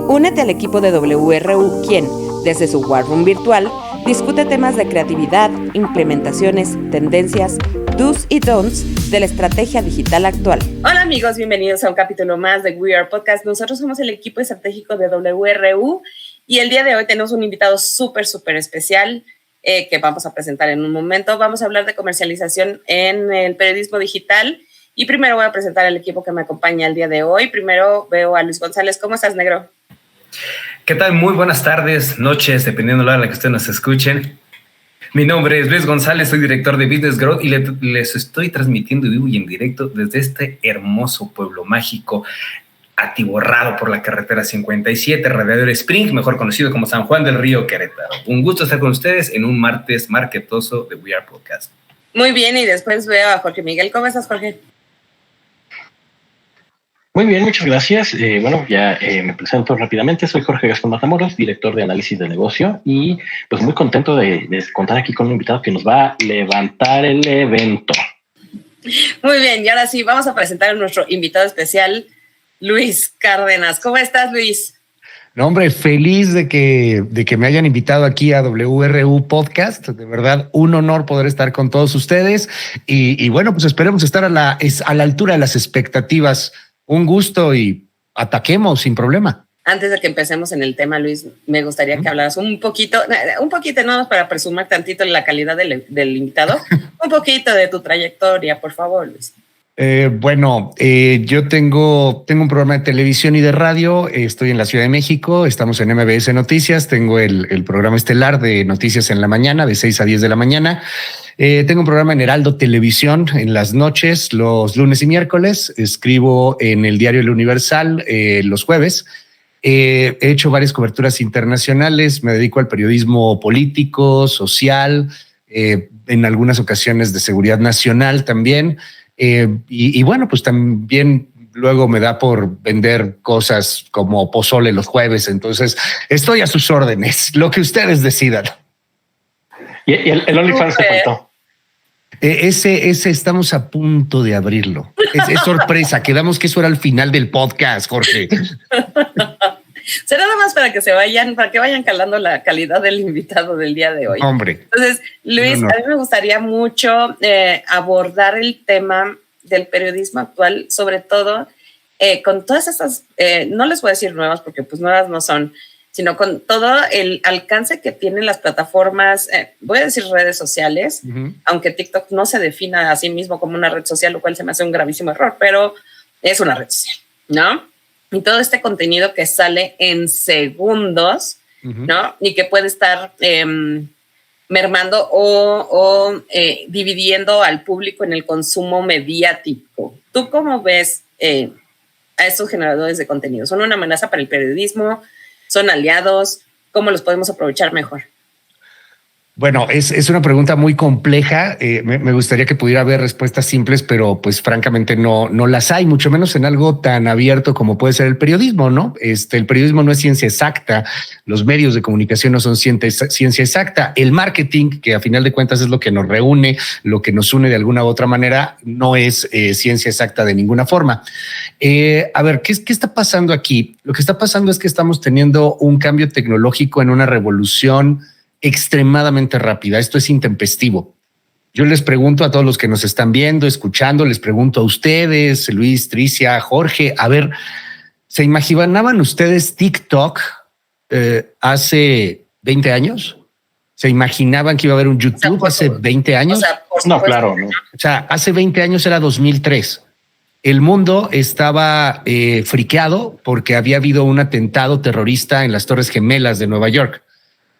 Únete al equipo de WRU, quien, desde su War Room virtual, discute temas de creatividad, implementaciones, tendencias, do's y don'ts de la estrategia digital actual. Hola amigos, bienvenidos a un capítulo más de We Are Podcast. Nosotros somos el equipo estratégico de WRU y el día de hoy tenemos un invitado súper especial que vamos a presentar en un momento. Vamos a hablar de comercialización en el periodismo digital y primero voy a presentar al equipo que me acompaña el día de hoy. Primero veo a Luis González. ¿Cómo estás, negro? ¿Qué tal? Muy buenas tardes, noches, dependiendo de la hora en la que ustedes nos escuchen. Mi nombre es Luis González, soy director de Business Growth y les estoy transmitiendo vivo y en directo desde este hermoso pueblo mágico atiborrado por la carretera 57, Radiador Spring, mejor conocido como San Juan del Río, Querétaro. Un gusto estar con ustedes en un martes marketoso de We Are Podcast. Muy bien, y después veo a Jorge Miguel. ¿Cómo estás, Jorge? Muy bien, muchas gracias. Me presento rápidamente. Soy Jorge Gascón Matamoros, director de análisis de negocio y pues muy contento de contar aquí con un invitado que nos va a levantar el evento. Muy bien, y ahora sí, vamos a presentar a nuestro invitado especial, Luis Cárdenas. ¿Cómo estás, Luis? No, hombre, feliz de que me hayan invitado aquí a WRU Podcast. De verdad, un honor poder estar con todos ustedes. Y bueno, pues esperemos estar a la altura de las expectativas. Un gusto y ataquemos sin problema. Antes de que empecemos en el tema, Luis, me gustaría que hablaras un poquito, no para presumir tantito la calidad del invitado, un poquito de tu trayectoria, por favor, Luis. Yo tengo un programa de televisión y de radio. Estoy en la Ciudad de México. Estamos en MBS Noticias. Tengo el programa estelar de Noticias en la mañana, de 6 a 10 de la mañana. Tengo un programa en Heraldo Televisión en las noches, los lunes y miércoles. Escribo en el diario El Universal los jueves. He hecho varias coberturas internacionales. Me dedico al periodismo político, social, en algunas ocasiones de seguridad nacional también. Y bueno, pues también luego me da por vender cosas como pozole los jueves. Entonces estoy a sus órdenes, lo que ustedes decidan. Y el OnlyFans te faltó. Ese estamos a punto de abrirlo. Es sorpresa. Quedamos que eso era al final del podcast, Jorge. Será nada más para que vayan calando la calidad del invitado del día de hoy. Hombre. Entonces, Luis, a mí me gustaría mucho abordar el tema del periodismo actual, sobre todo con todas estas, no les voy a decir nuevas porque pues nuevas no son, sino con todo el alcance que tienen las plataformas, voy a decir redes sociales, aunque TikTok no se defina a sí mismo como una red social, lo cual se me hace un gravísimo error, pero es una red social, ¿no? Y todo este contenido que sale en segundos, ¿no? Y que puede estar mermando o dividiendo al público en el consumo mediático. ¿Tú cómo ves a estos generadores de contenido? ¿Son una amenaza para el periodismo? ¿Son aliados? ¿Cómo los podemos aprovechar mejor? Bueno, es una pregunta muy compleja. Me gustaría que pudiera haber respuestas simples, pero pues francamente no las hay, mucho menos en algo tan abierto como puede ser el periodismo, ¿no? El periodismo no es ciencia exacta, los medios de comunicación no son ciencia exacta. El marketing, que a final de cuentas es lo que nos reúne, lo que nos une de alguna u otra manera, no es ciencia exacta de ninguna forma. A ver, ¿qué está pasando aquí? Lo que está pasando es que estamos teniendo un cambio tecnológico en una revolución extremadamente rápida. Esto es intempestivo. Yo les pregunto a todos los que nos están viendo, escuchando, les pregunto a ustedes, Luis, Tricia, Jorge, a ver, ¿se imaginaban ustedes TikTok hace 20 años? ¿Se imaginaban que iba a haber un YouTube hace 20 años? No, claro. No. O sea, hace 20 años era 2003. El mundo estaba friqueado porque había habido un atentado terrorista en las Torres Gemelas de Nueva York.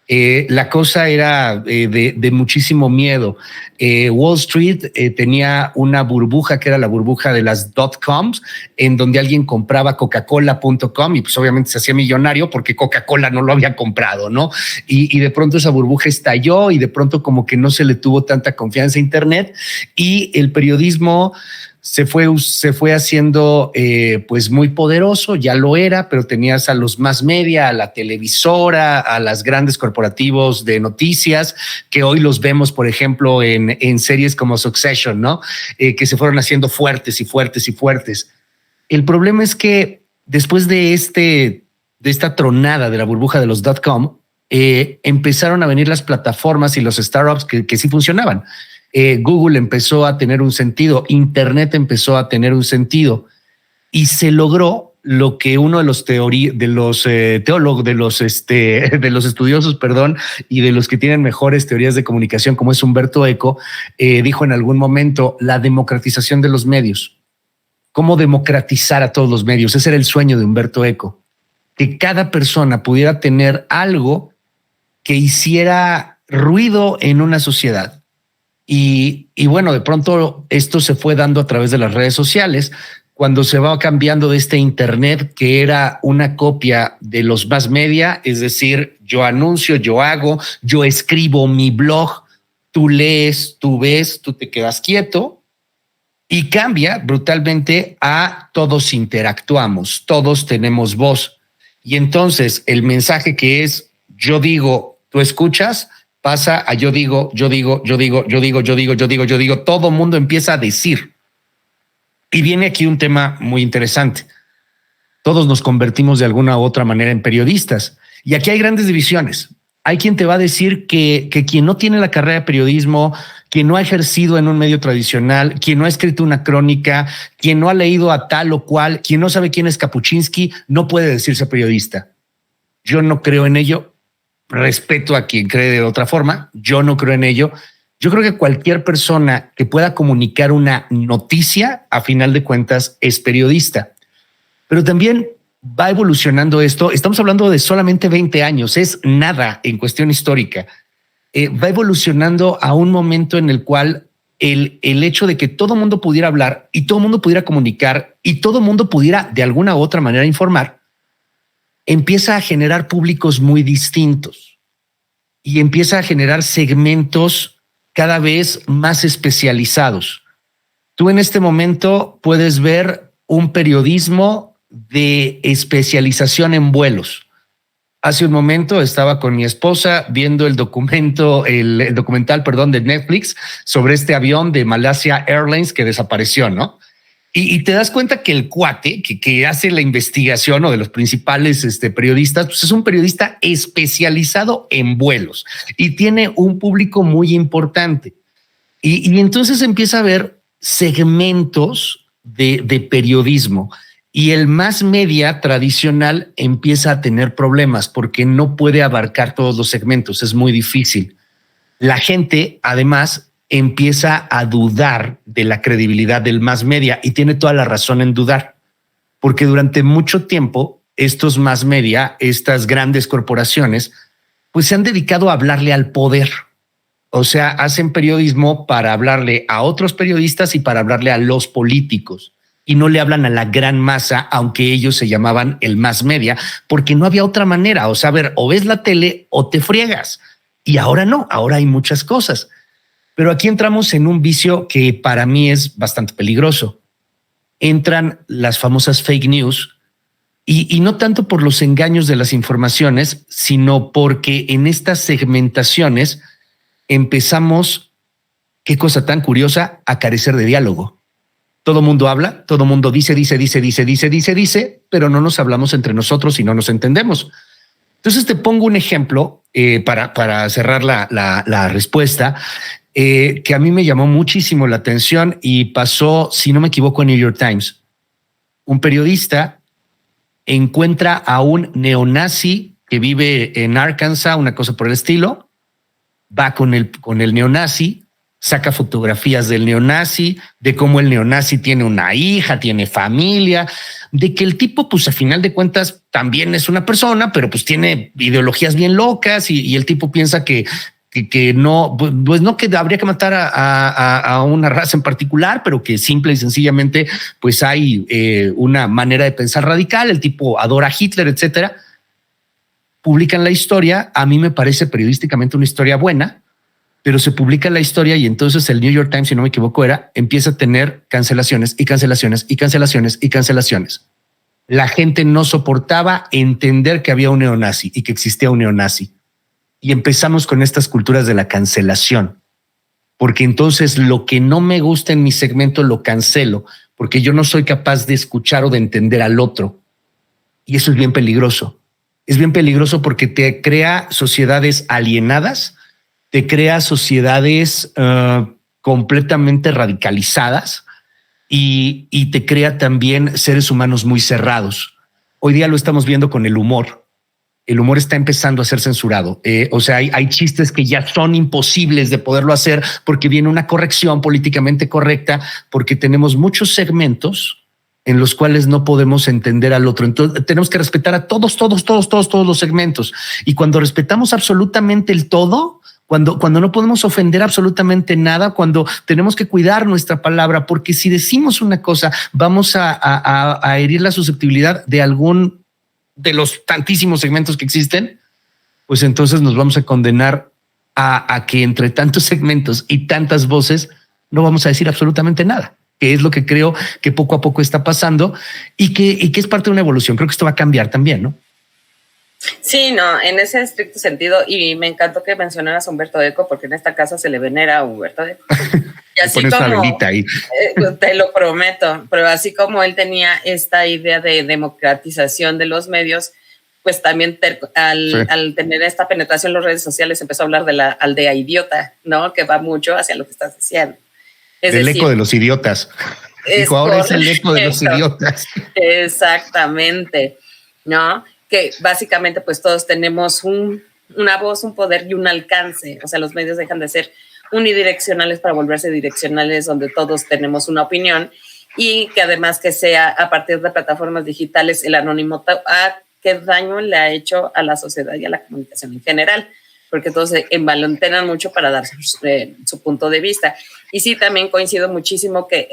La cosa era de muchísimo miedo. Wall Street tenía una burbuja que era la burbuja de las .coms, en donde alguien compraba Coca-Cola.com y pues obviamente se hacía millonario porque Coca-Cola no lo había comprado, ¿no? Y de pronto esa burbuja estalló y de pronto como que no se le tuvo tanta confianza a Internet y el periodismo se fue haciendo pues muy poderoso, ya lo era, pero tenías a los mass media, a la televisora, a las grandes corporativos de noticias, que hoy los vemos, por ejemplo, en series como Succession, ¿no? Que se fueron haciendo fuertes y fuertes y fuertes. El problema es que después de este de esta tronada de la burbuja de los .com, empezaron a venir las plataformas y los startups que sí funcionaban. Google empezó a tener un sentido, Internet empezó a tener un sentido y se logró lo que uno de los teólogos, de los estudiosos, y de los que tienen mejores teorías de comunicación, como es Humberto Eco, dijo en algún momento: la democratización de los medios. ¿Cómo democratizar a todos los medios? Ese era el sueño de Humberto Eco, que cada persona pudiera tener algo que hiciera ruido en una sociedad. Y bueno, de pronto esto se fue dando a través de las redes sociales, cuando se va cambiando de este Internet que era una copia de los mass media, es decir, yo anuncio, yo hago, yo escribo mi blog, tú lees, tú ves, tú te quedas quieto, y cambia brutalmente a todos interactuamos, todos tenemos voz. Y entonces el mensaje que es yo digo, tú escuchas, pasa a yo digo, todo mundo empieza a decir. Y viene aquí un tema muy interesante. Todos nos convertimos de alguna u otra manera en periodistas. Y aquí hay grandes divisiones. Hay quien te va a decir que quien no tiene la carrera de periodismo, quien no ha ejercido en un medio tradicional, quien no ha escrito una crónica, quien no ha leído a tal o cual, quien no sabe quién es Kapuczynski, no puede decirse periodista. Yo no creo en ello. Respeto a quien cree de otra forma. Yo no creo en ello. Yo creo que cualquier persona que pueda comunicar una noticia, a final de cuentas, es periodista. Pero también va evolucionando esto. Estamos hablando de solamente 20 años. Es nada en cuestión histórica. Va evolucionando a un momento en el cual el hecho de que todo el mundo pudiera hablar y todo el mundo pudiera comunicar y todo el mundo pudiera de alguna u otra manera informar, empieza a generar públicos muy distintos y empieza a generar segmentos cada vez más especializados. Tú en este momento puedes ver un periodismo de especialización en vuelos. Hace un momento estaba con mi esposa viendo el documental de Netflix sobre este avión de Malaysia Airlines que desapareció, ¿no? Y te das cuenta que el cuate que hace la investigación, o de los principales periodistas, pues es un periodista especializado en vuelos y tiene un público muy importante. Y entonces empieza a haber segmentos de periodismo, y el mass media tradicional empieza a tener problemas porque no puede abarcar todos los segmentos. Es muy difícil. La gente, además, empieza a dudar de la credibilidad del mass media, y tiene toda la razón en dudar, porque durante mucho tiempo estos mass media, estas grandes corporaciones, pues se han dedicado a hablarle al poder. O sea, hacen periodismo para hablarle a otros periodistas y para hablarle a los políticos, y no le hablan a la gran masa, aunque ellos se llamaban el mass media, porque no había otra manera. O sea, a ver, o ves la tele o te friegas, y ahora no, ahora hay muchas cosas. Pero aquí entramos en un vicio que para mí es bastante peligroso. Entran las famosas fake news, y no tanto por los engaños de las informaciones, sino porque en estas segmentaciones empezamos, qué cosa tan curiosa, a carecer de diálogo. Todo mundo habla, todo mundo dice, pero no nos hablamos entre nosotros y no nos entendemos. Entonces te pongo un ejemplo para cerrar la respuesta. Que a mí me llamó muchísimo la atención y pasó, si no me equivoco, en New York Times. Un periodista encuentra a un neonazi que vive en Arkansas, una cosa por el estilo, va con el neonazi, saca fotografías del neonazi, de cómo el neonazi tiene una hija, tiene familia, de que el tipo, pues a final de cuentas también es una persona, pero pues tiene ideologías bien locas, y el tipo piensa que no, pues no que habría que matar a una raza en particular, pero que simple y sencillamente pues hay una manera de pensar radical. El tipo adora a Hitler, etcétera. Publican la historia. A mí me parece periodísticamente una historia buena, pero se publica la historia y entonces el New York Times, si no me equivoco, empieza a tener cancelaciones y cancelaciones y cancelaciones y cancelaciones. La gente no soportaba entender que había un neonazi y que existía un neonazi. Y empezamos con estas culturas de la cancelación, porque entonces lo que no me gusta en mi segmento lo cancelo, porque yo no soy capaz de escuchar o de entender al otro. Y eso es bien peligroso, Es bien peligroso porque te crea sociedades alienadas, te crea sociedades completamente radicalizadas y te crea también seres humanos muy cerrados. Hoy día lo estamos viendo con el humor. El humor está empezando a ser censurado. O sea, hay chistes que ya son imposibles de poderlo hacer porque viene una corrección políticamente correcta, porque tenemos muchos segmentos en los cuales no podemos entender al otro. Entonces tenemos que respetar a todos los segmentos. Y cuando respetamos absolutamente el todo, cuando no podemos ofender absolutamente nada, cuando tenemos que cuidar nuestra palabra, porque si decimos una cosa, vamos a herir la susceptibilidad de algún de los tantísimos segmentos que existen, pues entonces nos vamos a condenar a que entre tantos segmentos y tantas voces no vamos a decir absolutamente nada, que es lo que creo que poco a poco está pasando y que es parte de una evolución. Creo que esto va a cambiar también, ¿no? Sí, no, en ese estricto sentido, y me encantó que mencionaras a Humberto Eco, porque en esta casa se le venera a Humberto Eco. Y así pones como, una velita ahí. Te lo prometo, pero así como él tenía esta idea de democratización de los medios, pues también al tener esta penetración en las redes sociales empezó a hablar de la aldea idiota, ¿no? Que va mucho hacia lo que estás diciendo. El eco de los idiotas. Dijo, ahora es el eco de los idiotas. Exactamente, ¿no? Que básicamente pues todos tenemos una voz, un poder y un alcance. O sea, los medios dejan de ser unidireccionales para volverse direccionales, donde todos tenemos una opinión, y que además que sea a partir de plataformas digitales, el anonimato, qué daño le ha hecho a la sociedad y a la comunicación en general, porque todos se envalentonan mucho para dar su punto de vista. Y sí, también coincido muchísimo que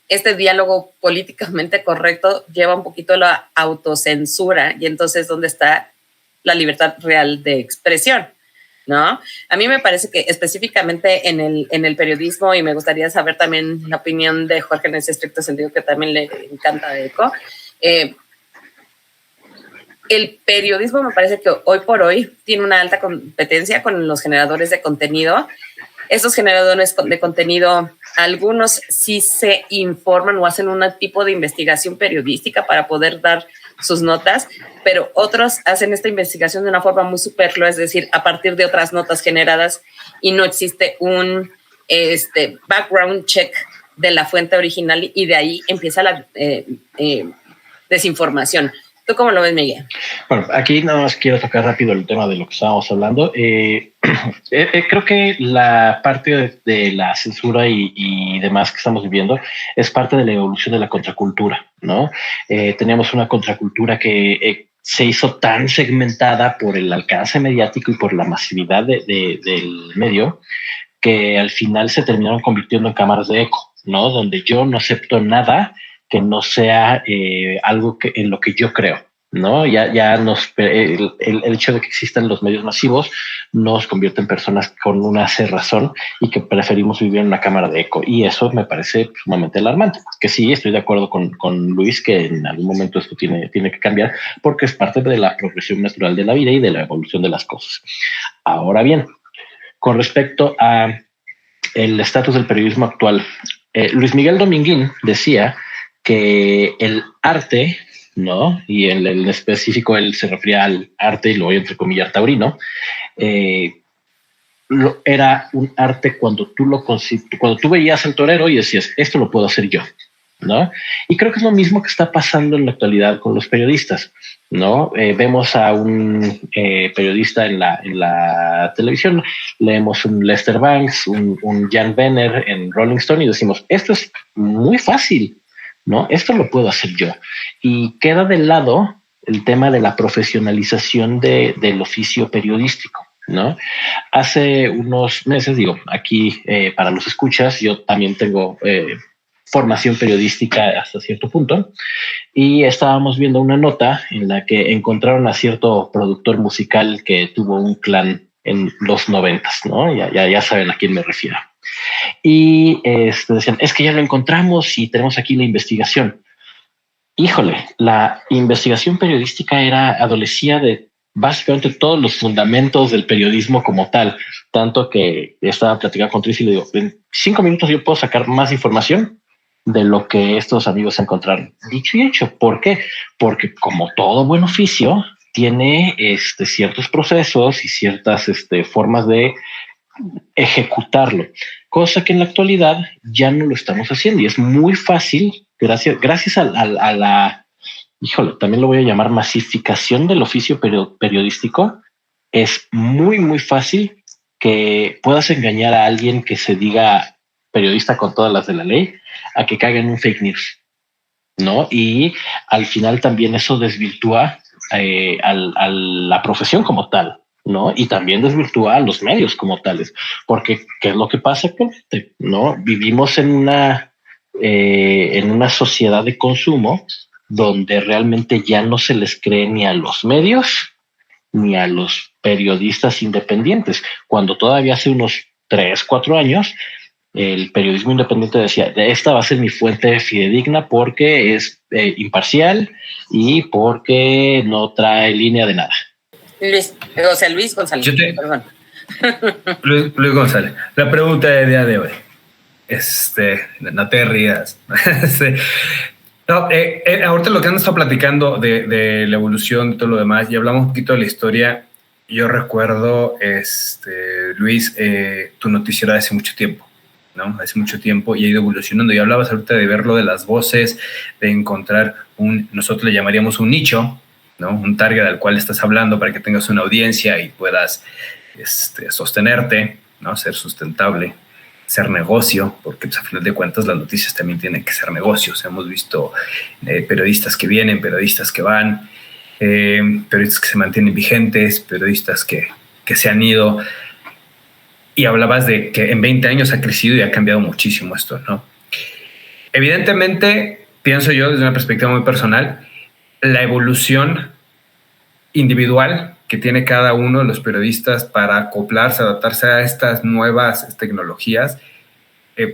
este diálogo políticamente correcto lleva un poquito la autocensura, y entonces ¿dónde está la libertad real de expresión? ¿No? A mí me parece que específicamente en el periodismo, y me gustaría saber también la opinión de Jorge en ese estricto sentido, que también le encanta Eco, el periodismo me parece que hoy por hoy tiene una alta competencia con los generadores de contenido. Estos generadores de contenido, algunos sí se informan o hacen un tipo de investigación periodística para poder dar sus notas, pero otros hacen esta investigación de una forma muy superflua, es decir, a partir de otras notas generadas, y no existe un background check de la fuente original, y de ahí empieza la desinformación. ¿Tú cómo lo ves, Miguel? Bueno, aquí nada más quiero tocar rápido el tema de lo que estábamos hablando. Creo que la parte de la censura y demás que estamos viviendo es parte de la evolución de la contracultura, ¿no? Teníamos una contracultura que se hizo tan segmentada por el alcance mediático y por la masividad del medio, que al final se terminaron convirtiendo en cámaras de eco, ¿no? Donde yo no acepto nada que no sea algo en lo que yo creo, ¿no? El hecho de que existan los medios masivos nos convierte en personas con una cerrazón y que preferimos vivir en una cámara de eco, y eso me parece sumamente alarmante. Que sí, estoy de acuerdo con Luis que en algún momento esto tiene que cambiar, porque es parte de la progresión natural de la vida y de la evolución de las cosas. Ahora bien, con respecto a el estatus del periodismo actual, Luis Miguel Dominguín decía que el arte, ¿no? Y en el específico él se refería al arte, y lo voy a entrecomillar taurino, era un arte cuando tú veías al torero y decías, esto lo puedo hacer yo, ¿no? Y creo que es lo mismo que está pasando en la actualidad con los periodistas, ¿no? Vemos a un periodista en la televisión, leemos un Lester Banks, un Jan Wenner en Rolling Stone, y decimos, esto es muy fácil, ¿no? Esto lo puedo hacer yo. Y queda de lado el tema de la profesionalización del oficio periodístico, ¿no? Hace unos meses, aquí para los escuchas, yo también tengo formación periodística hasta cierto punto, y estábamos viendo una nota en la que encontraron a cierto productor musical que tuvo un clan en los 90s, ¿no? Ya saben a quién me refiero. Y decían, es que ya lo encontramos y tenemos aquí la investigación. Híjole, la investigación periodística adolecía de básicamente todos los fundamentos del periodismo como tal, tanto que estaba platicando con Tris y le digo, en 5 minutos yo puedo sacar más información de lo que estos amigos encontraron. Dicho y hecho, ¿por qué? Porque como todo buen oficio tiene ciertos procesos y ciertas formas de ejecutarlo, cosa que en la actualidad ya no lo estamos haciendo y es muy fácil gracias a la, híjole, también lo voy a llamar masificación del oficio periodístico. Es muy, muy fácil que puedas engañar a alguien que se diga periodista con todas las de la ley a que caiga en un fake news, ¿no? Y al final también eso desvirtúa a la profesión como tal, ¿no? Y también desvirtúa a los medios como tales, porque ¿qué es lo que pasa actualmente? ¿No? Vivimos en una sociedad de consumo donde realmente ya no se les cree ni a los medios ni a los periodistas independientes, cuando todavía hace unos 3, 4 años el periodismo independiente decía, esta va a ser mi fuente fidedigna porque es imparcial y porque no trae línea de nada. Luis González. Perdón. Luis González. La pregunta del día de hoy. No te rías. No, ahorita lo que han estado platicando de la evolución y todo lo demás, y hablamos un poquito de la historia. Yo recuerdo, Luis, tu noticiero de hace mucho tiempo, ¿no? Hace mucho tiempo y ha ido evolucionando. Y hablabas ahorita de verlo de las voces, de encontrar nosotros le llamaríamos un nicho, ¿no? Un target al cual estás hablando para que tengas una audiencia y puedas sostenerte, ¿no? Ser sustentable, ser negocio, porque pues, a final de cuentas las noticias también tienen que ser negocios. Hemos visto periodistas que vienen, periodistas que van, periodistas que se mantienen vigentes, periodistas que se han ido. Y hablabas de que en 20 años ha crecido y ha cambiado muchísimo esto, ¿no? Evidentemente, pienso yo desde una perspectiva muy personal, la evolución individual que tiene cada uno de los periodistas para acoplarse, adaptarse a estas nuevas tecnologías,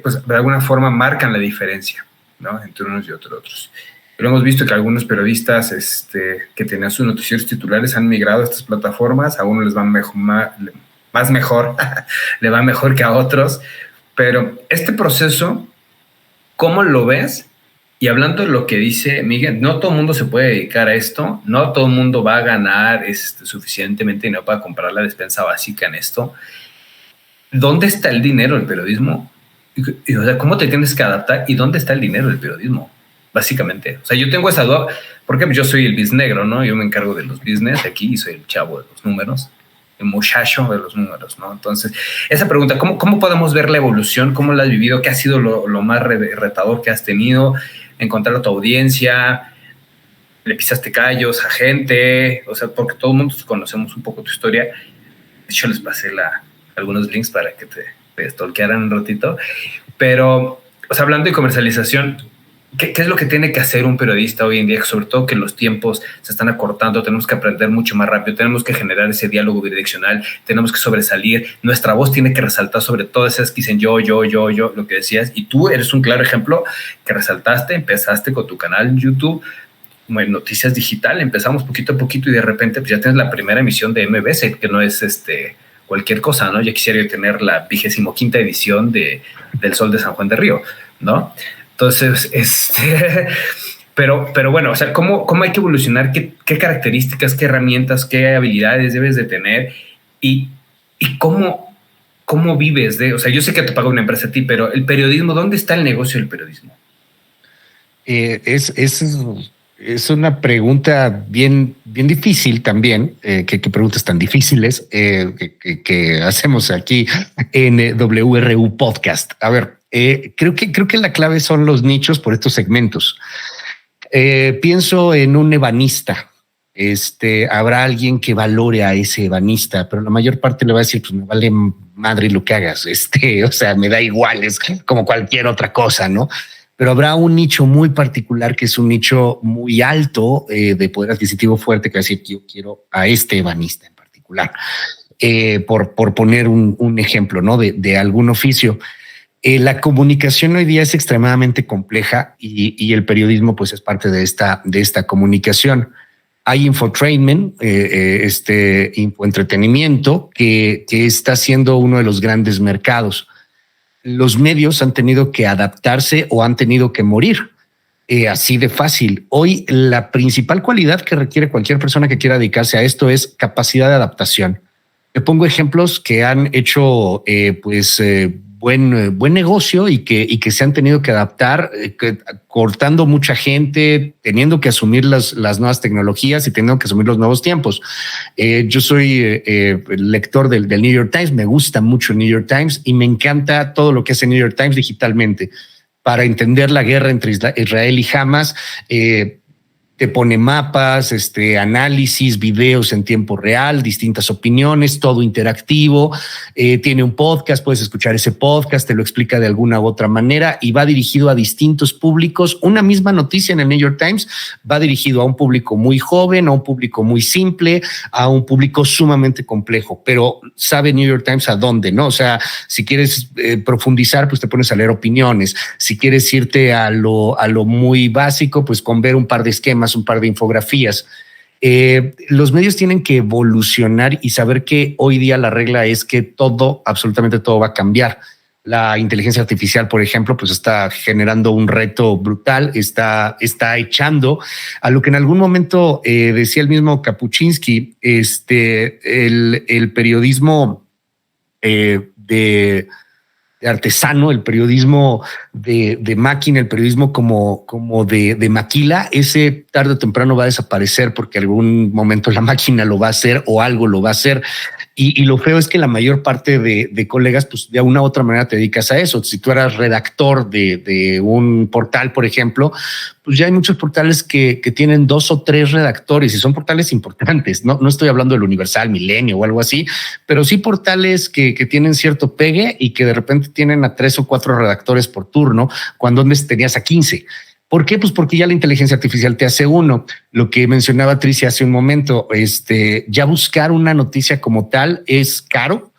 pues de alguna forma marcan la diferencia, ¿no? Entre unos y otros. Pero hemos visto que algunos periodistas que tenían sus noticieros titulares han migrado a estas plataformas, a uno les va mejor, le va mejor que a otros, pero este proceso, ¿cómo lo ves? Y hablando de lo que dice Miguel, no todo el mundo se puede dedicar a esto, no todo el mundo va a ganar suficientemente dinero para comprar la despensa básica en esto. ¿Dónde está el dinero del periodismo? O sea, ¿cómo te tienes que adaptar? ¿Y dónde está el dinero del periodismo? Básicamente. O sea, yo tengo esa duda, porque yo soy el bisnegro, ¿no? Yo me encargo de los business aquí y soy el chavo de los números, el muchacho de los números, ¿no? Entonces, esa pregunta, ¿cómo podemos ver la evolución? ¿Cómo la has vivido? ¿Qué ha sido lo más retador que has tenido? Encontrar a tu audiencia, le pisaste callos a gente, o sea, porque todo el mundo conocemos un poco tu historia. De hecho, les pasé algunos links para que te stalkearan un ratito. Pero, o sea, hablando de comercialización, ¿qué es lo que tiene que hacer un periodista hoy en día? Sobre todo que los tiempos se están acortando, tenemos que aprender mucho más rápido, tenemos que generar ese diálogo bidireccional, tenemos que sobresalir, nuestra voz tiene que resaltar sobre todo esas que dicen yo, lo que decías, y tú eres un claro ejemplo que resaltaste, empezaste con tu canal en YouTube, Noticias Digital, empezamos poquito a poquito y de repente pues ya tienes la primera emisión de MBS, que no es cualquier cosa, ¿no? Ya quisiera yo tener la 25ª edición del Sol de San Juan de Río, ¿no? Entonces, pero bueno, o sea, ¿cómo hay que evolucionar? ¿Qué características, qué herramientas, qué habilidades debes de tener? Y cómo vives de, o sea, yo sé que te paga una empresa a ti, pero el periodismo, ¿dónde está el negocio del periodismo? Es una pregunta bien difícil también, qué preguntas tan difíciles que hacemos aquí en WRU Podcast. A ver, creo que la clave son los nichos por estos segmentos. Pienso en un ebanista. Habrá alguien que valore a ese ebanista, pero la mayor parte le va a decir, pues me vale madre lo que hagas. O sea, me da igual, es como cualquier otra cosa, ¿no? Pero habrá un nicho muy particular que es un nicho muy alto de poder adquisitivo fuerte, que va a decir, yo quiero a este ebanista en particular. Por poner un ejemplo, ¿no? De algún oficio. La comunicación hoy día es extremadamente compleja y el periodismo pues es parte de esta comunicación. Hay infotainment, infoentretenimiento que está siendo uno de los grandes mercados. los medios han tenido que adaptarse o han tenido que morir. Así de fácil. Hoy la principal cualidad que requiere cualquier persona que quiera dedicarse a esto es capacidad de adaptación. Te pongo ejemplos que han hecho buen negocio y que se han tenido que adaptar, cortando mucha gente, teniendo que asumir las nuevas tecnologías y teniendo que asumir los nuevos tiempos. Yo soy lector del New York Times, me gusta mucho el New York Times y me encanta todo lo que hace el New York Times digitalmente. Para entender la guerra entre Israel y Hamas, te pone mapas, análisis, videos en tiempo real, distintas opiniones, todo interactivo. Tiene un podcast, puedes escuchar ese podcast, te lo explica de alguna u otra manera y va dirigido a distintos públicos. Una misma noticia en el New York Times va dirigido a un público muy joven, a un público muy simple, a un público sumamente complejo, pero sabe New York Times a dónde, ¿no? O sea, si quieres profundizar, pues te pones a leer opiniones. Si quieres irte a lo muy básico, pues con ver un par de esquemas, un par de infografías. Los medios tienen que evolucionar y saber que hoy día la regla es que todo, absolutamente todo va a cambiar. La inteligencia artificial, por ejemplo, pues está generando un reto brutal, está echando a lo que en algún momento decía el mismo Kapuscinski, el periodismo de artesano, el periodismo de máquina, el periodismo como de maquila, ese tarde o temprano va a desaparecer porque algún momento la máquina lo va a hacer o algo lo va a hacer. Y lo feo es que la mayor parte de colegas, pues de una u otra manera te dedicas a eso. Si tú eras redactor de un portal, por ejemplo, pues ya hay muchos portales que tienen 2 o 3 redactores y son portales importantes. No estoy hablando del Universal, Milenio o algo así, pero sí portales que tienen cierto pegue y que de repente tienen a 3 o 4 redactores por turno, cuando antes tenías a 15. ¿Por qué? Pues porque ya la inteligencia artificial te hace uno. Lo que mencionaba Tricia hace un momento, ya buscar una noticia como tal es caro,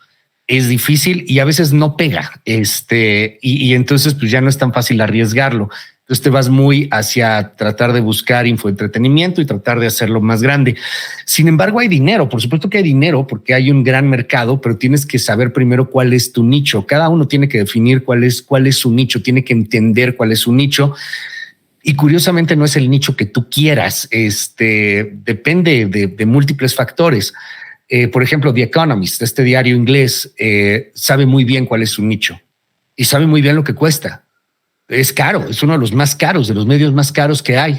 es difícil y a veces no pega. Y entonces pues ya no es tan fácil arriesgarlo. Entonces te vas muy hacia tratar de buscar infoentretenimiento y tratar de hacerlo más grande. Sin embargo, hay dinero. Por supuesto que hay dinero porque hay un gran mercado, pero tienes que saber primero cuál es tu nicho. Cada uno tiene que definir cuál es su nicho, tiene que entender cuál es su nicho. Y curiosamente no es el nicho que tú quieras. Depende de múltiples factores. Por ejemplo, The Economist, este diario inglés, sabe muy bien cuál es su nicho y sabe muy bien lo que cuesta. Es caro, es uno de los más caros, de los medios más caros que hay.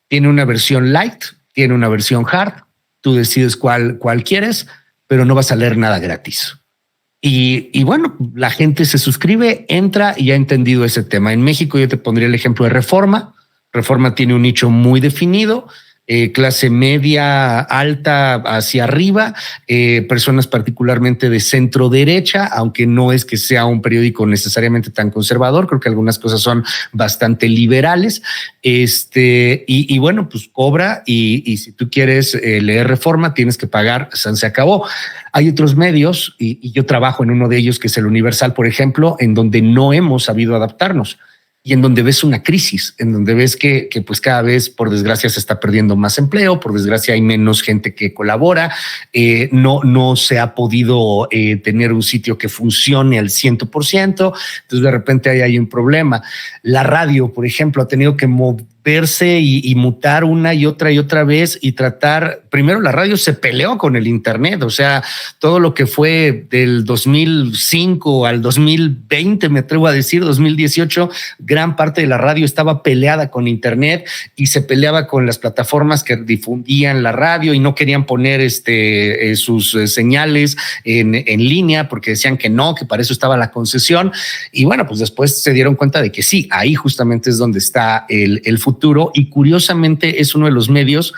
Tiene una versión light, tiene una versión hard. Tú decides cuál quieres, pero no vas a leer nada gratis. Y bueno, la gente se suscribe, entra y ha entendido ese tema. En México yo te pondría el ejemplo de Reforma. Reforma tiene un nicho muy definido, clase media, alta hacia arriba, personas particularmente de centro derecha, aunque no es que sea un periódico necesariamente tan conservador, creo que algunas cosas son bastante liberales. Y bueno, pues cobra y si tú quieres leer Reforma tienes que pagar, se acabó. Hay otros medios y yo trabajo en uno de ellos que es el Universal, por ejemplo, en donde no hemos sabido adaptarnos. Y en donde ves una crisis, en donde ves que pues cada vez, por desgracia, se está perdiendo más empleo, por desgracia hay menos gente que colabora, no se ha podido tener un sitio que funcione al 100%, entonces de repente ahí hay un problema. La radio, por ejemplo, ha tenido que moverse y mutar una y otra vez y tratar, primero la radio se peleó con el internet, o sea, todo lo que fue del 2005 al 2020, me atrevo a decir, 2018, gran parte de la radio estaba peleada con internet y se peleaba con las plataformas que difundían la radio y no querían poner sus señales en línea porque decían que no, que para eso estaba la concesión. Y bueno, pues después se dieron cuenta de que sí, ahí justamente es donde está el futuro y curiosamente es uno de los medios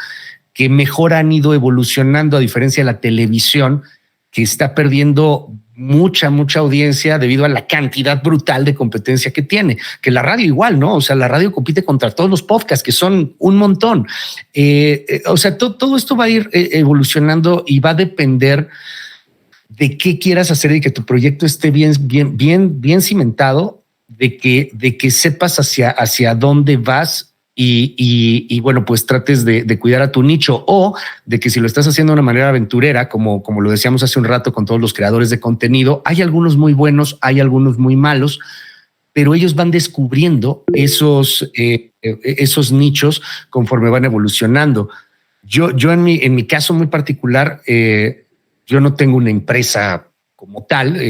que mejor han ido evolucionando a diferencia de la televisión, que está perdiendo mucha audiencia debido a la cantidad brutal de competencia que tiene, que la radio igual, ¿no? O sea, la radio compite contra todos los podcasts, que son un montón. O sea, todo esto va a ir evolucionando y va a depender de qué quieras hacer y que tu proyecto esté bien cimentado, de que sepas hacia dónde vas y bueno, pues trates de cuidar a tu nicho, o de que si lo estás haciendo de una manera aventurera, como lo decíamos hace un rato con todos los creadores de contenido, hay algunos muy buenos, hay algunos muy malos, pero ellos van descubriendo esos nichos conforme van evolucionando. Yo en mi caso muy particular, yo no tengo una empresa como tal,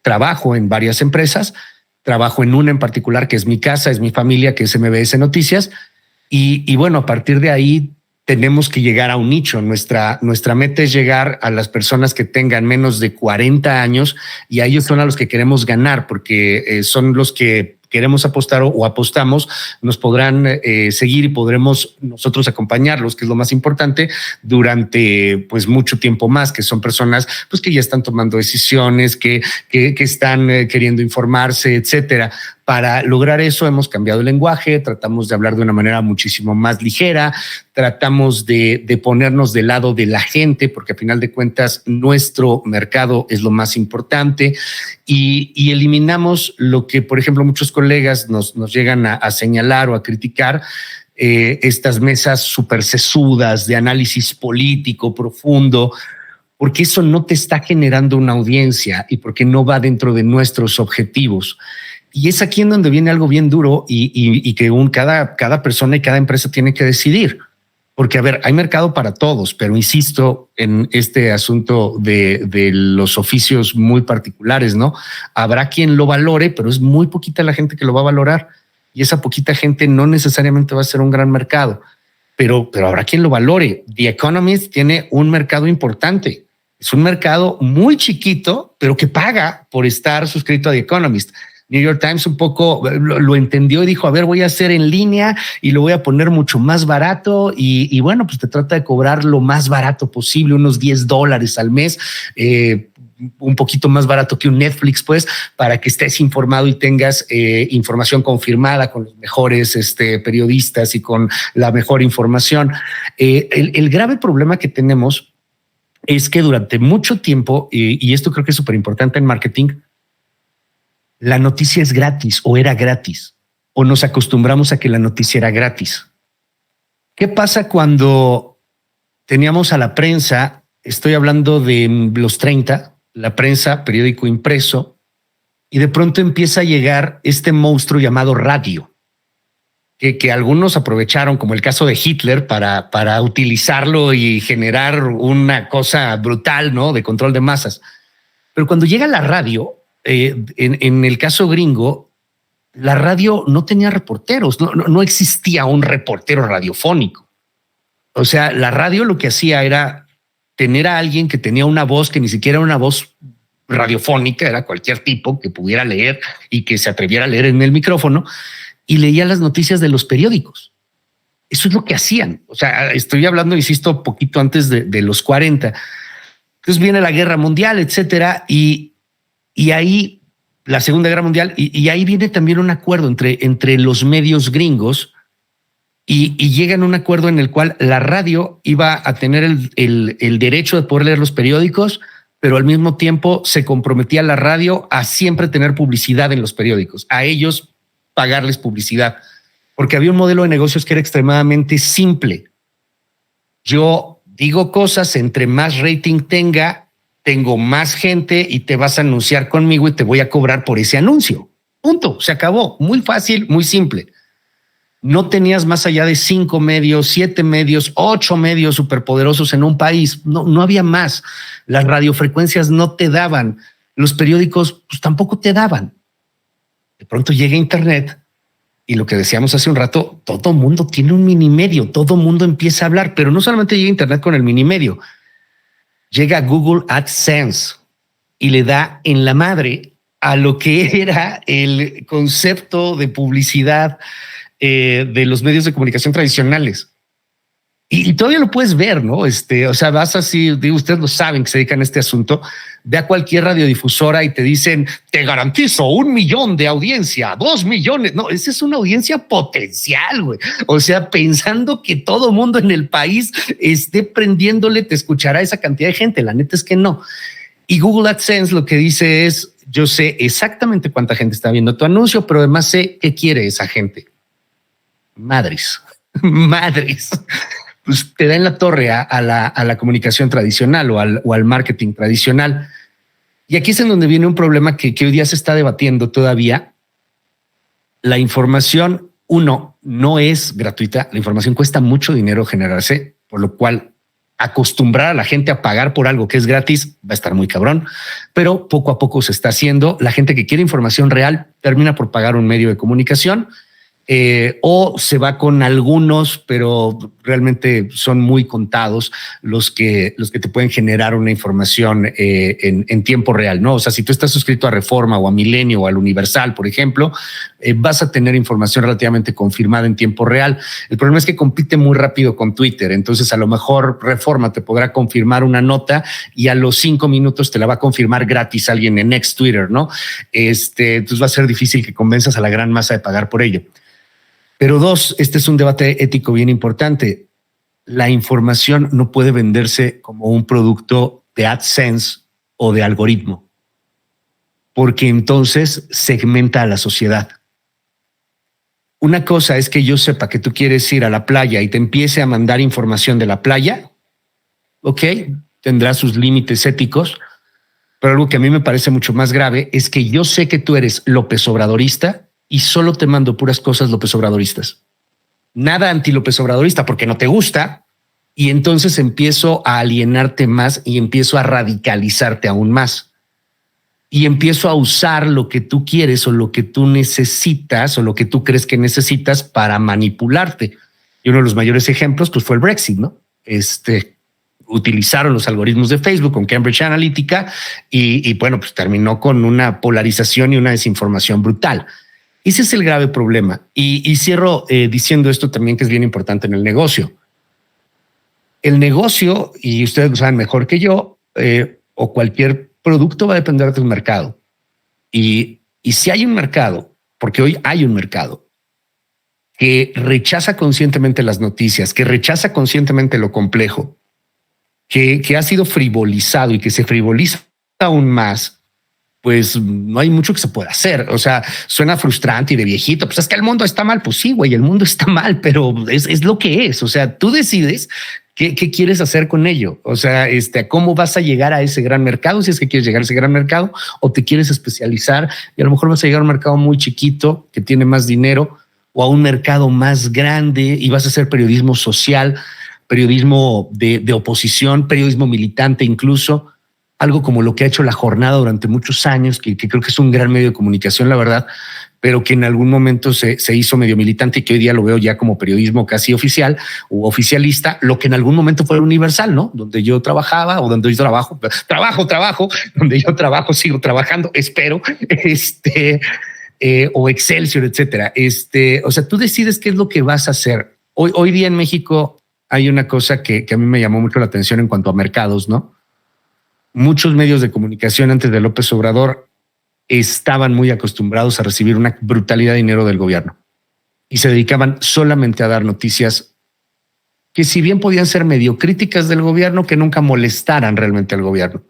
trabajo en varias empresas, trabajo en una en particular que es mi casa, es mi familia, que es MBS Noticias, y bueno, a partir de ahí tenemos que llegar a un nicho. Nuestra meta es llegar a las personas que tengan menos de 40 años, y a ellos son a los que queremos ganar, porque son los que queremos apostar o apostamos, nos podrán seguir y podremos nosotros acompañarlos, que es lo más importante, durante pues mucho tiempo más, que son personas pues que ya están tomando decisiones, que están queriendo informarse, etcétera. Para lograr eso hemos cambiado el lenguaje, tratamos de hablar de una manera muchísimo más ligera, tratamos de ponernos del lado de la gente, porque a final de cuentas nuestro mercado es lo más importante, y eliminamos lo que, por ejemplo, muchos colegas nos llegan a señalar o a criticar, estas mesas súper sesudas de análisis político profundo, porque eso no te está generando una audiencia y porque no va dentro de nuestros objetivos. Y es aquí en donde viene algo bien duro y que cada persona y cada empresa tiene que decidir. Porque, a ver, hay mercado para todos, pero insisto en este asunto de los oficios muy particulares, ¿no? Habrá quien lo valore, pero es muy poquita la gente que lo va a valorar. Y esa poquita gente no necesariamente va a ser un gran mercado, pero habrá quien lo valore. The Economist tiene un mercado importante. Es un mercado muy chiquito, pero que paga por estar suscrito a The Economist. New York Times un poco lo entendió y dijo, a ver, voy a hacer en línea y lo voy a poner mucho más barato, y bueno, pues te trata de cobrar lo más barato posible, unos $10 al mes, un poquito más barato que un Netflix, pues, para que estés informado y tengas información confirmada con los mejores periodistas y con la mejor información. El grave problema que tenemos es que durante mucho tiempo, y esto creo que es súper importante en marketing, la noticia es gratis o era gratis, o nos acostumbramos a que la noticia era gratis. ¿Qué pasa cuando teníamos a la prensa? Estoy hablando de los 30, la prensa, periódico impreso, y de pronto empieza a llegar este monstruo llamado radio, que algunos aprovecharon, como el caso de Hitler, para utilizarlo y generar una cosa brutal, ¿no? De control de masas. Pero cuando llega la radio, en el caso gringo, la radio no tenía reporteros, no existía un reportero radiofónico. O sea, la radio lo que hacía era tener a alguien que tenía una voz que ni siquiera era una voz radiofónica, era cualquier tipo que pudiera leer y que se atreviera a leer en el micrófono, y leía las noticias de los periódicos. Eso es lo que hacían. O sea, estoy hablando, insisto, poquito antes de los 40. Entonces viene la Guerra Mundial, etcétera, y ahí la Segunda Guerra Mundial, y ahí viene también un acuerdo entre los medios gringos, y llegan a un acuerdo en el cual la radio iba a tener el derecho de poder leer los periódicos, pero al mismo tiempo se comprometía la radio a siempre tener publicidad en los periódicos, a ellos pagarles publicidad, porque había un modelo de negocios que era extremadamente simple. Yo digo cosas, entre más rating tengo más gente y te vas a anunciar conmigo y te voy a cobrar por ese anuncio. Punto. Se acabó. Muy fácil, muy simple. No tenías más allá de 5 medios, 7 medios, 8 medios superpoderosos en un país. No había más. Las radiofrecuencias no te daban. Los periódicos pues, tampoco te daban. De pronto llega Internet, y lo que decíamos hace un rato, todo mundo tiene un mini medio, todo mundo empieza a hablar, pero no solamente llega Internet con el mini medio. Llega Google AdSense y le da en la madre a lo que era el concepto de publicidad de los medios de comunicación tradicionales. Y todavía lo puedes ver, ¿no? O sea, vas así, digo, ustedes lo saben que se dedican a este asunto, ve a cualquier radiodifusora y te dicen, te garantizo 1 millón de audiencia, 2 millones. No, esa es una audiencia potencial, güey. O sea, pensando que todo mundo en el país esté prendiéndole, te escuchará esa cantidad de gente. La neta es que no. Y Google AdSense lo que dice es, yo sé exactamente cuánta gente está viendo tu anuncio, pero además sé qué quiere esa gente. madres, madres. Pues te da en la torre a la comunicación tradicional o al marketing tradicional. Y aquí es en donde viene un problema que hoy día se está debatiendo todavía. La información, uno, no es gratuita. La información cuesta mucho dinero generarse, por lo cual acostumbrar a la gente a pagar por algo que es gratis va a estar muy cabrón, pero poco a poco se está haciendo. La gente que quiere información real termina por pagar un medio de comunicación. O se va con algunos, pero realmente son muy contados los que te pueden generar una información en tiempo real, ¿no? O sea, si tú estás suscrito a Reforma o a Milenio o al Universal, por ejemplo, vas a tener información relativamente confirmada en tiempo real. El problema es que compite muy rápido con Twitter, entonces a lo mejor Reforma te podrá confirmar una nota y a los 5 minutos te la va a confirmar gratis alguien en ex Twitter, ¿no? Entonces va a ser difícil que convenzas a la gran masa de pagar por ello. Pero dos, este es un debate ético bien importante. La información no puede venderse como un producto de AdSense o de algoritmo, porque entonces segmenta a la sociedad. Una cosa es que yo sepa que tú quieres ir a la playa y te empiece a mandar información de la playa. Ok, tendrá sus límites éticos, pero algo que a mí me parece mucho más grave es que yo sé que tú eres López Obradorista y solo te mando puras cosas López Obradoristas. Nada anti López Obradorista porque no te gusta, y entonces empiezo a alienarte más y empiezo a radicalizarte aún más. Y empiezo a usar lo que tú quieres o lo que tú necesitas o lo que tú crees que necesitas para manipularte. Y uno de los mayores ejemplos pues fue el Brexit, ¿no? Utilizaron los algoritmos de Facebook con Cambridge Analytica y bueno, pues terminó con una polarización y una desinformación brutal. Ese es el grave problema. Y cierro diciendo esto también, que es bien importante en el negocio. El negocio, y ustedes lo saben mejor que yo, o cualquier producto va a depender del mercado. Y si hay un mercado, porque hoy hay un mercado que rechaza conscientemente las noticias, que rechaza conscientemente lo complejo, que ha sido frivolizado y que se frivoliza aún más, pues no hay mucho que se pueda hacer. O sea, suena frustrante y de viejito. Pues es que el mundo está mal. Pues sí, güey, el mundo está mal, pero es lo que es. O sea, tú decides qué quieres hacer con ello. O sea, cómo vas a llegar a ese gran mercado, si es que quieres llegar a ese gran mercado o te quieres especializar y a lo mejor vas a llegar a un mercado muy chiquito que tiene más dinero o a un mercado más grande y vas a hacer periodismo social, periodismo de oposición, periodismo militante incluso. Algo como lo que ha hecho La Jornada durante muchos años, que creo que es un gran medio de comunicación, la verdad, pero que en algún momento se hizo medio militante y que hoy día lo veo ya como periodismo casi oficial o oficialista, lo que en algún momento fue Universal, ¿no? Donde yo trabajaba o donde yo trabajo, donde yo trabajo, sigo trabajando, espero, o Excelsior, etcétera. O sea, tú decides qué es lo que vas a hacer. Hoy día en México hay una cosa que a mí me llamó mucho la atención en cuanto a mercados, ¿no? Muchos medios de comunicación antes de López Obrador estaban muy acostumbrados a recibir una brutalidad de dinero del gobierno y se dedicaban solamente a dar noticias que, si bien podían ser medio críticas del gobierno, que nunca molestaran realmente al gobierno,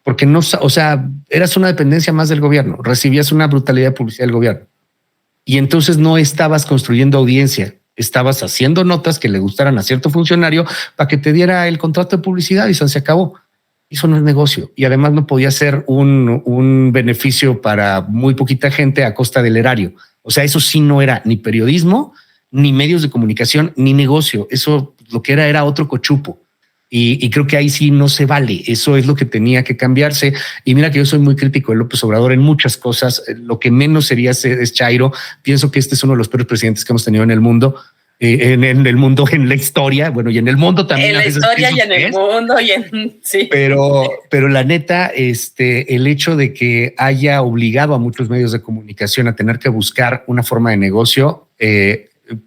porque no, o sea, eras una dependencia más del gobierno, recibías una brutalidad de publicidad del gobierno y entonces no estabas construyendo audiencia, estabas haciendo notas que le gustaran a cierto funcionario para que te diera el contrato de publicidad y se acabó. Eso no es negocio y además no podía ser un beneficio para muy poquita gente a costa del erario. O sea, eso sí no era ni periodismo, ni medios de comunicación, ni negocio. Eso lo que era otro cochupo. Y creo que ahí sí no se vale. Eso es lo que tenía que cambiarse. Y mira que yo soy muy crítico de López Obrador en muchas cosas. Lo que menos sería es Chairo. Pienso que este es uno de los peores presidentes que hemos tenido en el mundo. En el mundo, en la historia, bueno, y en el mundo también. En la historia y en el mundo y en sí. Pero la neta, el hecho de que haya obligado a muchos medios de comunicación a tener que buscar una forma de negocio,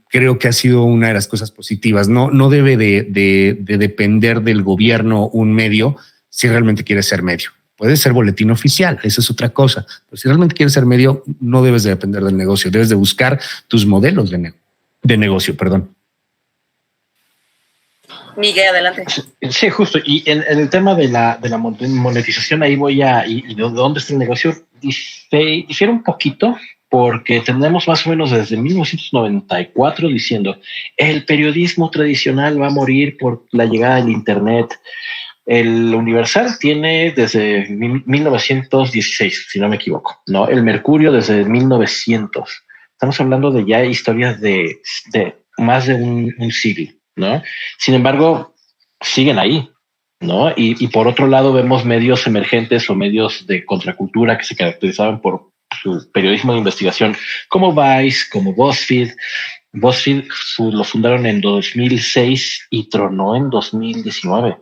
creo que ha sido una de las cosas positivas. No debe de depender del gobierno un medio si realmente quiere ser medio. Puede ser boletín oficial, esa es otra cosa. Pero si realmente quieres ser medio, no debes de depender del negocio, debes de buscar tus modelos de negocio, perdón. Miguel, adelante. Sí, justo. Y en el tema de la monetización, ahí voy y de dónde está el negocio, difiere un poquito, porque tenemos más o menos desde 1994 diciendo el periodismo tradicional va a morir por la llegada del Internet. El Universal tiene desde 1916, si no me equivoco, ¿no? El Mercurio desde 1900. Estamos hablando de ya historias de más de un siglo, ¿no? Sin embargo, siguen ahí, ¿no? Y por otro lado vemos medios emergentes o medios de contracultura que se caracterizaban por su periodismo de investigación, como Vice, como BuzzFeed. BuzzFeed lo fundaron en 2006 y tronó en 2019.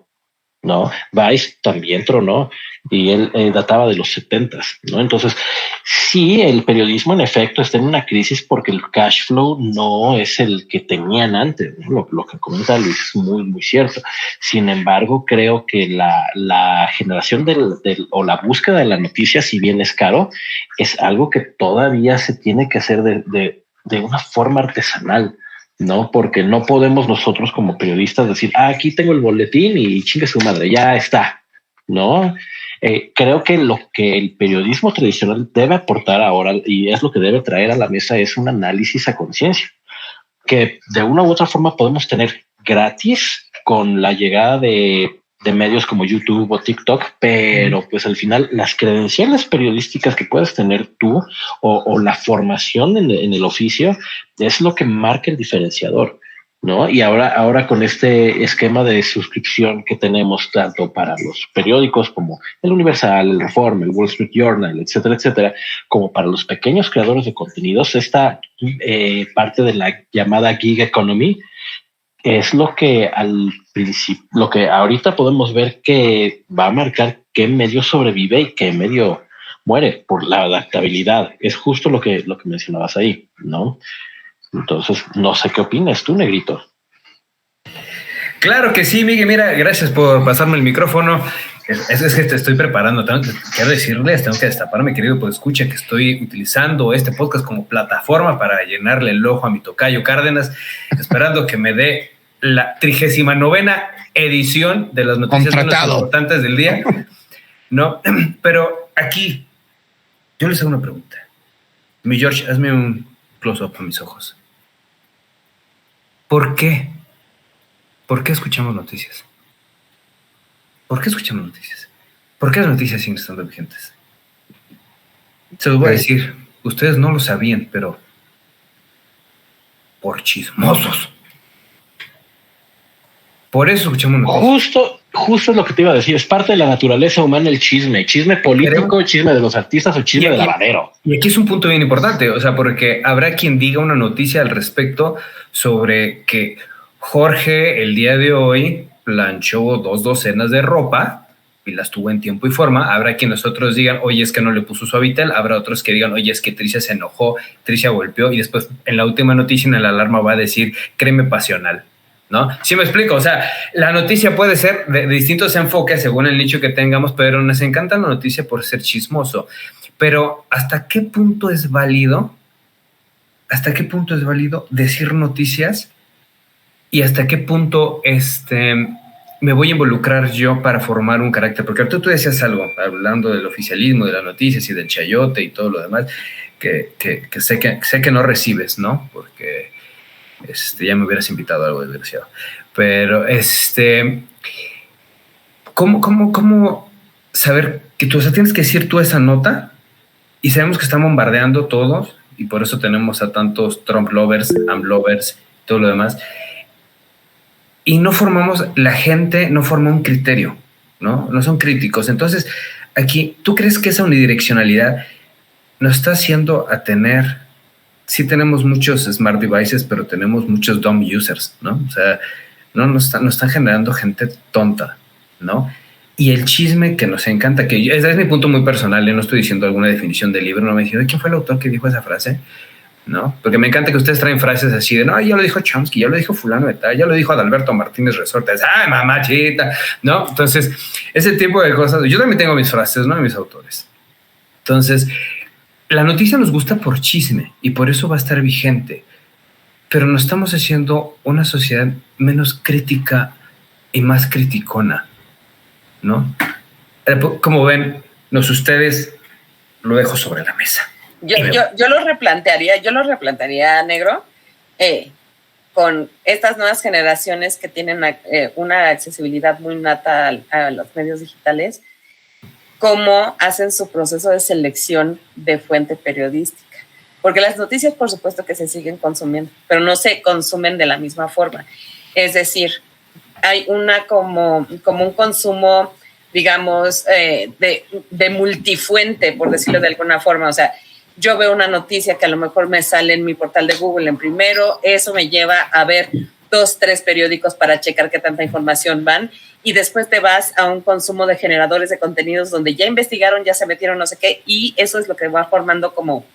¿No? Vice también tronó y él databa de los 70s, ¿no? Entonces, sí, el periodismo en efecto está en una crisis porque el cash flow no es el que tenían antes, ¿no? Lo que comenta Luis es muy, muy cierto. Sin embargo, creo que la generación o la búsqueda de la noticia, si bien es caro, es algo que todavía se tiene que hacer de una forma artesanal, ¿no? Porque no podemos nosotros como periodistas decir, aquí tengo el boletín y chingue su madre, ya está, ¿no? Creo que lo que el periodismo tradicional debe aportar ahora y es lo que debe traer a la mesa es un análisis a conciencia, que de una u otra forma podemos tener gratis con la llegada de medios como YouTube o TikTok, pero pues al final las credenciales periodísticas que puedes tener tú o la formación en el oficio es lo que marca el diferenciador, ¿no? Y ahora con este esquema de suscripción que tenemos tanto para los periódicos como el Universal, el Reforma, el Wall Street Journal, etcétera, etcétera, como para los pequeños creadores de contenidos, esta parte de la llamada gig economy es lo que al principio, lo que ahorita podemos ver que va a marcar qué medio sobrevive y qué medio muere por la adaptabilidad. Es justo lo que mencionabas ahí, ¿no? Entonces, no sé qué opinas tú, Negrito. Claro que sí, Miguel. Mira, gracias por pasarme el micrófono. Es que te estoy preparando. Quiero decirles, tengo que destaparme, querido, pues escucha que estoy utilizando este podcast como plataforma para llenarle el ojo a mi tocayo Cárdenas, esperando que me dé la 39ª edición de las noticias más importantes del día. No, pero aquí yo les hago una pregunta. Mi George, hazme un close-up a mis ojos. ¿Por qué? ¿Por qué escuchamos noticias? ¿Por qué escuchamos noticias? ¿Por qué las noticias siguen estando vigentes? Se los voy a decir. Ustedes no lo sabían, pero por chismosos. Por eso escuchamos noticias. Justo es lo que te iba a decir. Es parte de la naturaleza humana el chisme. Chisme político, chisme de los artistas o chisme de lavadero. Y aquí es un punto bien importante. O sea, porque habrá quien diga una noticia al respecto sobre que Jorge el día de hoy planchó 2 docenas de ropa y las tuvo en tiempo y forma. Habrá quienes otros digan, oye, es que no le puso Suavitel. Habrá otros que digan, oye, es que Tricia se enojó, Tricia golpeó, y después en la última noticia en la alarma va a decir créeme pasional, ¿no? ¿Sí me explico? O sea, la noticia puede ser de distintos enfoques según el nicho que tengamos, pero nos encanta la noticia por ser chismoso. Pero ¿hasta qué punto es válido? ¿Hasta qué punto es válido decir noticias? ¿Y hasta qué punto me voy a involucrar yo para formar un carácter? Porque tú decías algo, hablando del oficialismo, de las noticias y del chayote y todo lo demás, que sé que no recibes, ¿no? Porque ya me hubieras invitado a algo desgraciado. Pero, ¿cómo saber que tú, o sea, tienes que decir tú esa nota y sabemos que están bombardeando todos y por eso tenemos a tantos Trump lovers, AM lovers, todo lo demás? Y no formamos, la gente no forma un criterio, ¿no? No son críticos. Entonces, aquí, ¿tú crees que esa unidireccionalidad nos está haciendo a tener, sí tenemos muchos smart devices, pero tenemos muchos dumb users, ¿no? O sea, no nos están generando gente tonta, ¿no? Y el chisme que nos encanta, que ese es mi punto muy personal, yo no estoy diciendo alguna definición del libro, no me dijeron, ¿quién fue el autor que dijo esa frase? ¿No? Porque me encanta que ustedes traen frases así de, no, ya lo dijo Chomsky, ya lo dijo fulano de tal, ya lo dijo Adalberto Martínez Resortes, ¡ay, mamachita! ¿No? Entonces, ese tipo de cosas, yo también tengo mis frases, ¿no? Mis autores. Entonces, la noticia nos gusta por chisme y por eso va a estar vigente, pero nos estamos haciendo una sociedad menos crítica y más criticona, ¿no? Como ven, ustedes lo dejo sobre la mesa. Yo lo replantearía, negro, con estas nuevas generaciones que tienen una accesibilidad muy nata a los medios digitales, cómo hacen su proceso de selección de fuente periodística. Porque las noticias, por supuesto que se siguen consumiendo, pero no se consumen de la misma forma. Es decir, hay como un consumo, digamos, de multifuente, por decirlo de alguna forma. O sea, yo veo una noticia que a lo mejor me sale en mi portal de Google en primero, eso me lleva a ver 2, 3 periódicos para checar qué tanta información van, y después te vas a un consumo de generadores de contenidos donde ya investigaron, ya se metieron no sé qué, y eso es lo que va formando como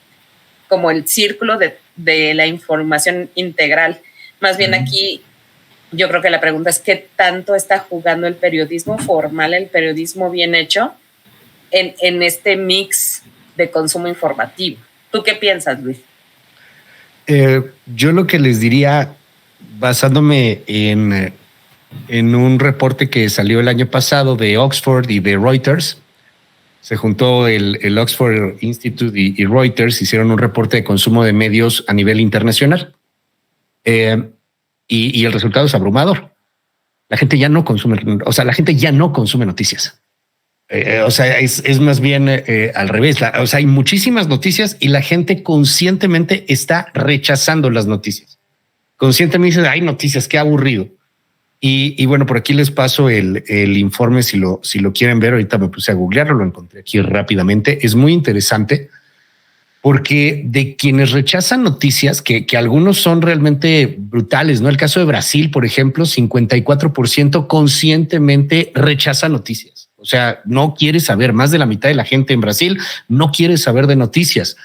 el círculo de la información integral. Más bien aquí yo creo que la pregunta es qué tanto está jugando el periodismo formal, el periodismo bien hecho en este mix de consumo informativo. ¿Tú qué piensas, Luis? Yo lo que les diría, basándome en un reporte que salió el año pasado de Oxford y de Reuters, se juntó el Oxford Institute y Reuters, hicieron un reporte de consumo de medios a nivel internacional. Y el resultado es abrumador. La gente ya no consume, noticias. Es más bien al revés. Hay muchísimas noticias y la gente conscientemente está rechazando las noticias. Conscientemente dice, hay noticias, qué aburrido. Y bueno, por aquí les paso el informe si lo quieren ver. Ahorita me puse a googlearlo, lo encontré aquí rápidamente. Es muy interesante porque de quienes rechazan noticias, que algunos son realmente brutales, ¿no? El caso de Brasil, por ejemplo, 54% conscientemente rechaza noticias. O sea, no quiere saber, más de la mitad de la gente en Brasil no quiere saber de noticias.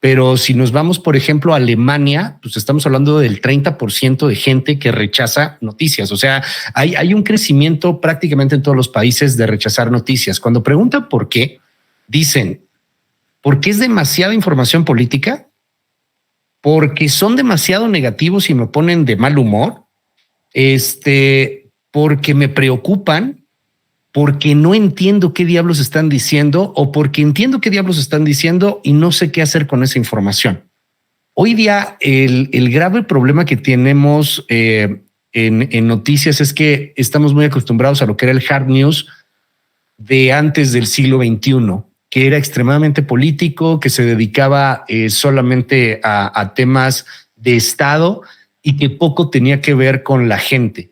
Pero si nos vamos, por ejemplo, a Alemania, pues estamos hablando del 30% de gente que rechaza noticias. O sea, hay un crecimiento prácticamente en todos los países de rechazar noticias. Cuando preguntan por qué, dicen, ¿porque es demasiada información política? ¿Porque son demasiado negativos y me ponen de mal humor? ¿Porque me preocupan? ¿Porque no entiendo qué diablos están diciendo? ¿O porque entiendo qué diablos están diciendo y no sé qué hacer con esa información? Hoy día el grave problema que tenemos en noticias es que estamos muy acostumbrados a lo que era el hard news de antes del siglo XXI, que era extremadamente político, que se dedicaba solamente a temas de Estado y que poco tenía que ver con la gente.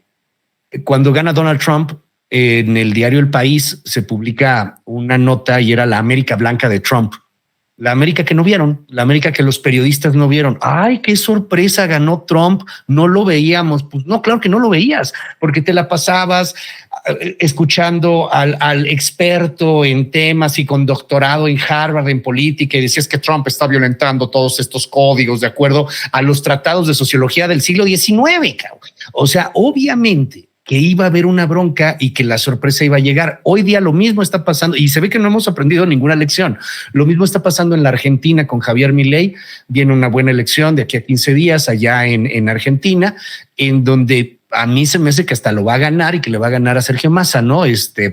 Cuando gana Donald Trump, en el diario El País se publica una nota y era la América blanca de Trump. La América que no vieron, la América que los periodistas no vieron. ¡Ay, qué sorpresa! Ganó Trump, no lo veíamos. Pues no, claro que no lo veías, porque te la pasabas escuchando al experto en temas y con doctorado en Harvard en política y decías que Trump está violentando todos estos códigos de acuerdo a los tratados de sociología del siglo XIX. O sea, obviamente que iba a haber una bronca y que la sorpresa iba a llegar. Hoy día lo mismo está pasando y se ve que no hemos aprendido ninguna lección. Lo mismo está pasando en la Argentina con Javier Milei. Viene una buena elección de aquí a 15 días allá en Argentina, en donde a mí se me hace que hasta lo va a ganar y que le va a ganar a Sergio Massa, ¿no?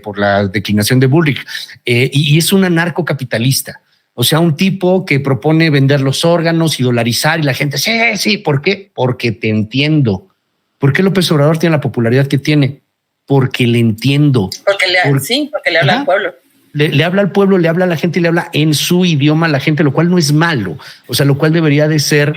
Por la declinación de Bullrich. Y es un anarcocapitalista. O sea, un tipo que propone vender los órganos y dolarizar y la gente, sí, ¿por qué? Porque te entiendo. ¿Por qué López Obrador tiene la popularidad que tiene? Porque le entiendo. Porque le habla al pueblo. Le habla al pueblo, le habla a la gente y le habla en su idioma a la gente, lo cual no es malo. O sea, lo cual debería de ser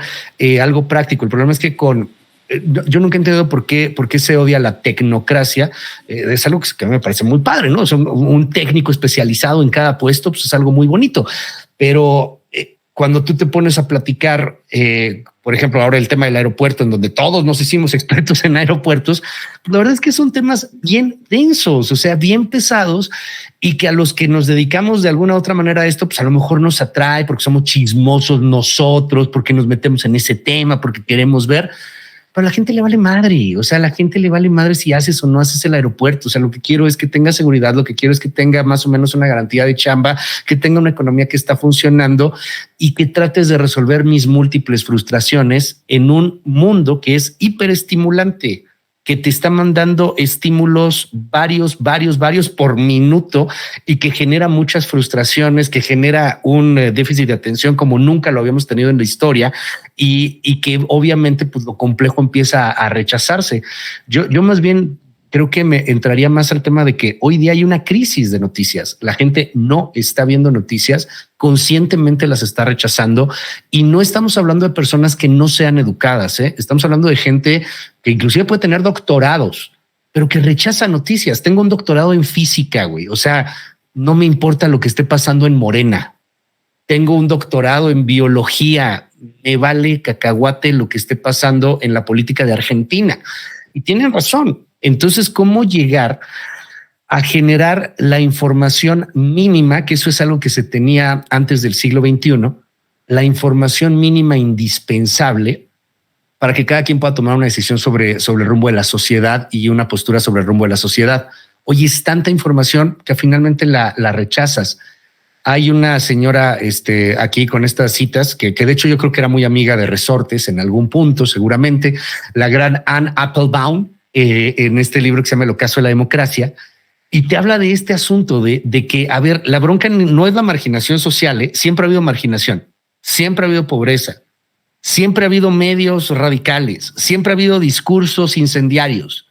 algo práctico. El problema es que yo nunca he entendido por qué se odia la tecnocracia. Es algo que me parece muy padre, ¿no? O sea, un técnico especializado en cada puesto, pues es algo muy bonito. Pero cuando tú te pones a platicar, por ejemplo, ahora el tema del aeropuerto, en donde todos nos hicimos expertos en aeropuertos, la verdad es que son temas bien densos, o sea, bien pesados, y que a los que nos dedicamos de alguna u otra manera a esto, pues a lo mejor nos atrae porque somos chismosos nosotros, porque nos metemos en ese tema, porque queremos ver. Pero a la gente le vale madre. O sea, a la gente le vale madre si haces o no haces el aeropuerto. O sea, lo que quiero es que tenga seguridad, lo que quiero es que tenga más o menos una garantía de chamba, que tenga una economía que está funcionando y que trates de resolver mis múltiples frustraciones en un mundo que es hiperestimulante, que te está mandando estímulos varios por minuto y que genera muchas frustraciones, que genera un déficit de atención como nunca lo habíamos tenido en la historia y que obviamente pues lo complejo empieza a rechazarse. Yo más bien creo que me entraría más al tema de que hoy día hay una crisis de noticias. La gente no está viendo noticias, conscientemente las está rechazando y no estamos hablando de personas que no sean educadas. Estamos hablando de gente que inclusive puede tener doctorados, pero que rechaza noticias. Tengo un doctorado en física, güey. O sea, no me importa lo que esté pasando en Morena. Tengo un doctorado en biología. Me vale cacahuate lo que esté pasando en la política de Argentina. Y tienen razón. Entonces, ¿cómo llegar a generar la información mínima? Que eso es algo que se tenía antes del siglo XXI, la información mínima indispensable para que cada quien pueda tomar una decisión sobre el rumbo de la sociedad y una postura sobre el rumbo de la sociedad. Hoy es tanta información que finalmente la rechazas. Hay una señora aquí con estas citas que de hecho yo creo que era muy amiga de Resortes en algún punto, seguramente, la gran Anne Applebaum, en este libro que se llama El ocaso de la democracia, y te habla de este asunto de que, a ver, la bronca no es la marginación social, siempre ha habido marginación, siempre ha habido pobreza, siempre ha habido medios radicales, siempre ha habido discursos incendiarios.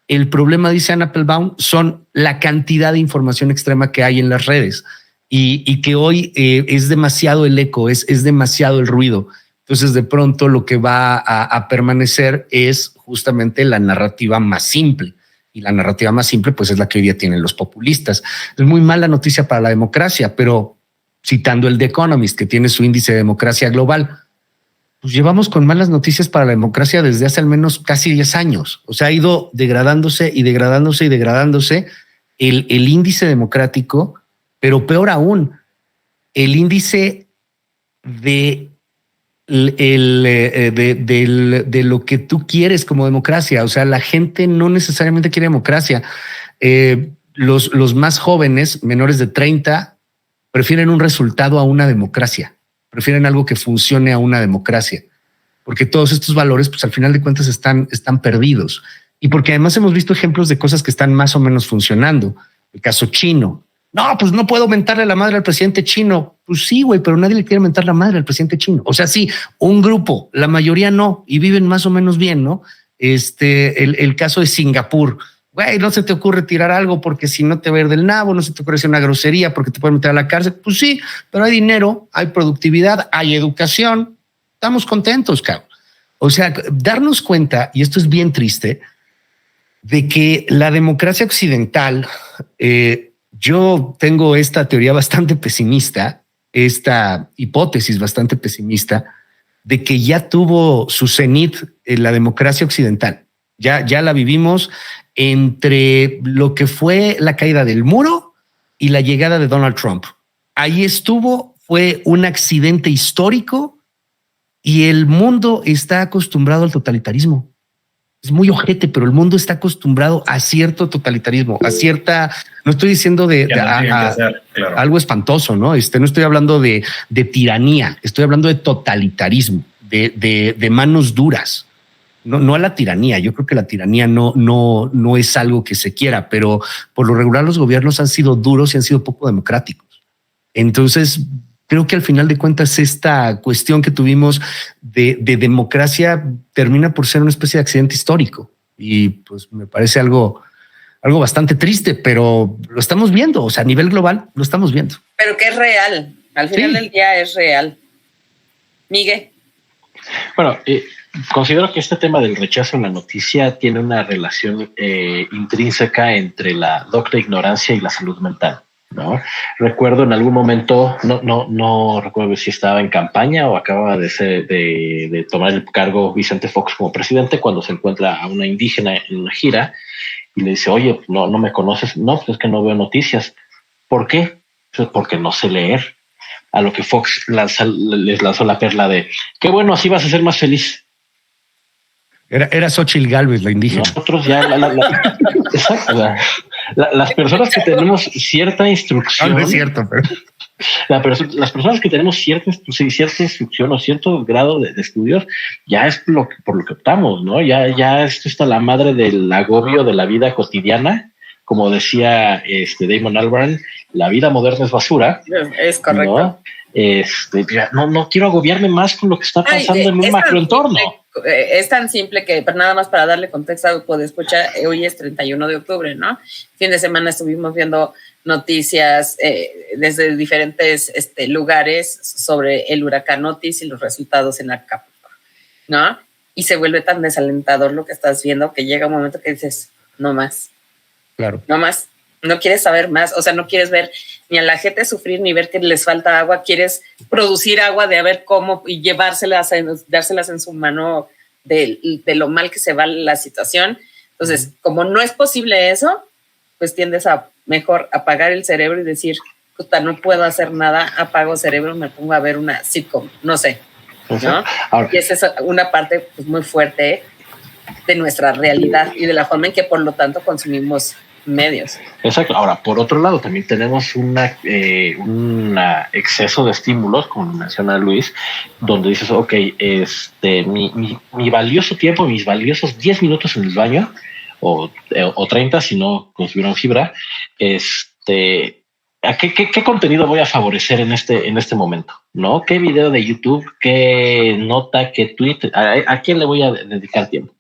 El problema, dice Anne Applebaum, son la cantidad de información extrema que hay en las redes y que hoy es demasiado el eco, es demasiado el ruido. Entonces, de pronto lo que va a permanecer es justamente la narrativa más simple. Y la narrativa más simple, pues es la que hoy día tienen los populistas. Es muy mala noticia para la democracia, pero citando el The Economist, que tiene su índice de democracia global, pues llevamos con malas noticias para la democracia desde hace al menos casi 10 años. O sea, ha ido degradándose el índice democrático, pero peor aún, el índice de lo que tú quieres como democracia. O sea, la gente no necesariamente quiere democracia. Los más jóvenes, menores de 30, prefieren un resultado a una democracia, prefieren algo que funcione a una democracia, porque todos estos valores, pues al final de cuentas están perdidos. Y porque además hemos visto ejemplos de cosas que están más o menos funcionando. El caso chino. No, pues no puedo mentarle la madre al presidente chino. Pues sí, güey, pero nadie le quiere mentar la madre al presidente chino. O sea, sí, un grupo, la mayoría no, y viven más o menos bien, ¿no? El caso de Singapur. Güey, no se te ocurre tirar algo porque si no te va a ir del nabo, no se te ocurre hacer una grosería porque te pueden meter a la cárcel. Pues sí, pero hay dinero, hay productividad, hay educación. Estamos contentos, cabrón. O sea, darnos cuenta, y esto es bien triste, de que la democracia occidental, yo tengo esta teoría bastante pesimista, esta hipótesis bastante pesimista, de que ya tuvo su cenit en la democracia occidental. Ya la vivimos entre lo que fue la caída del muro y la llegada de Donald Trump. Ahí estuvo, fue un accidente histórico y el mundo está acostumbrado al totalitarismo. Es muy ojete, pero el mundo está acostumbrado a cierto totalitarismo, a cierta, no estoy diciendo claro, algo espantoso, ¿no? No estoy hablando de tiranía, estoy hablando de totalitarismo, de manos duras. No a la tiranía. Yo creo que la tiranía no es algo que se quiera, pero por lo regular los gobiernos han sido duros y han sido poco democráticos. Entonces, creo que al final de cuentas esta cuestión que tuvimos de democracia termina por ser una especie de accidente histórico y pues me parece algo bastante triste, pero lo estamos viendo, o sea, a nivel global lo estamos viendo. Pero que es real, al final del día es real. Miguel. Bueno, considero que este tema del rechazo en la noticia tiene una relación intrínseca entre la docta ignorancia y la salud mental. ¿No? Recuerdo en algún momento, no recuerdo si estaba en campaña o acababa de tomar el cargo Vicente Fox como presidente, cuando se encuentra a una indígena en una gira y le dice, oye, no me conoces. No, pues es que no veo noticias. ¿Por qué? Pues porque no sé leer. A lo que Fox les lanzó la perla de, qué bueno, así vas a ser más feliz. Era Xóchitl Gálvez, la indígena. Nosotros ya exacto. Las personas que tenemos cierta instrucción. No es cierto, pero las personas que tenemos cierta instrucción o cierto grado de estudios, ya es por lo que optamos, ¿no? Ya esto está la madre del agobio de la vida cotidiana. Como decía Damon Albarn, la vida moderna es basura. Es correcto. No quiero agobiarme más con lo que está pasando en un macroentorno. Es tan simple que, pero nada más para darle contexto, puede escuchar, hoy es 31 de octubre, ¿no? Fin de semana estuvimos viendo noticias desde diferentes lugares sobre el huracán Otis y los resultados en Acapulco, ¿no? Y se vuelve tan desalentador lo que estás viendo que llega un momento que dices, no más. Claro. No más. No quieres saber más, o sea, no quieres ver ni a la gente sufrir ni ver que les falta agua, quieres producir agua de a ver cómo y dárselas en su mano de lo mal que se va la situación. Entonces, como no es posible eso, pues tiendes a mejor apagar el cerebro y decir, puta, no puedo hacer nada, apago cerebro, me pongo a ver una sitcom, no sé, ¿no? Ahora, y esa es una parte pues, muy fuerte de nuestra realidad y de la forma en que, por lo tanto, consumimos medios. Exacto. Ahora, por otro lado, también tenemos un exceso de estímulos, como menciona Luis, donde dices, ok, mi valioso tiempo, mis valiosos 10 minutos en el baño, o 30 si no consumieron fibra, ¿a qué contenido voy a favorecer en este momento? ¿No? ¿Qué video de YouTube, qué nota, qué tweet, a quién le voy a dedicar tiempo?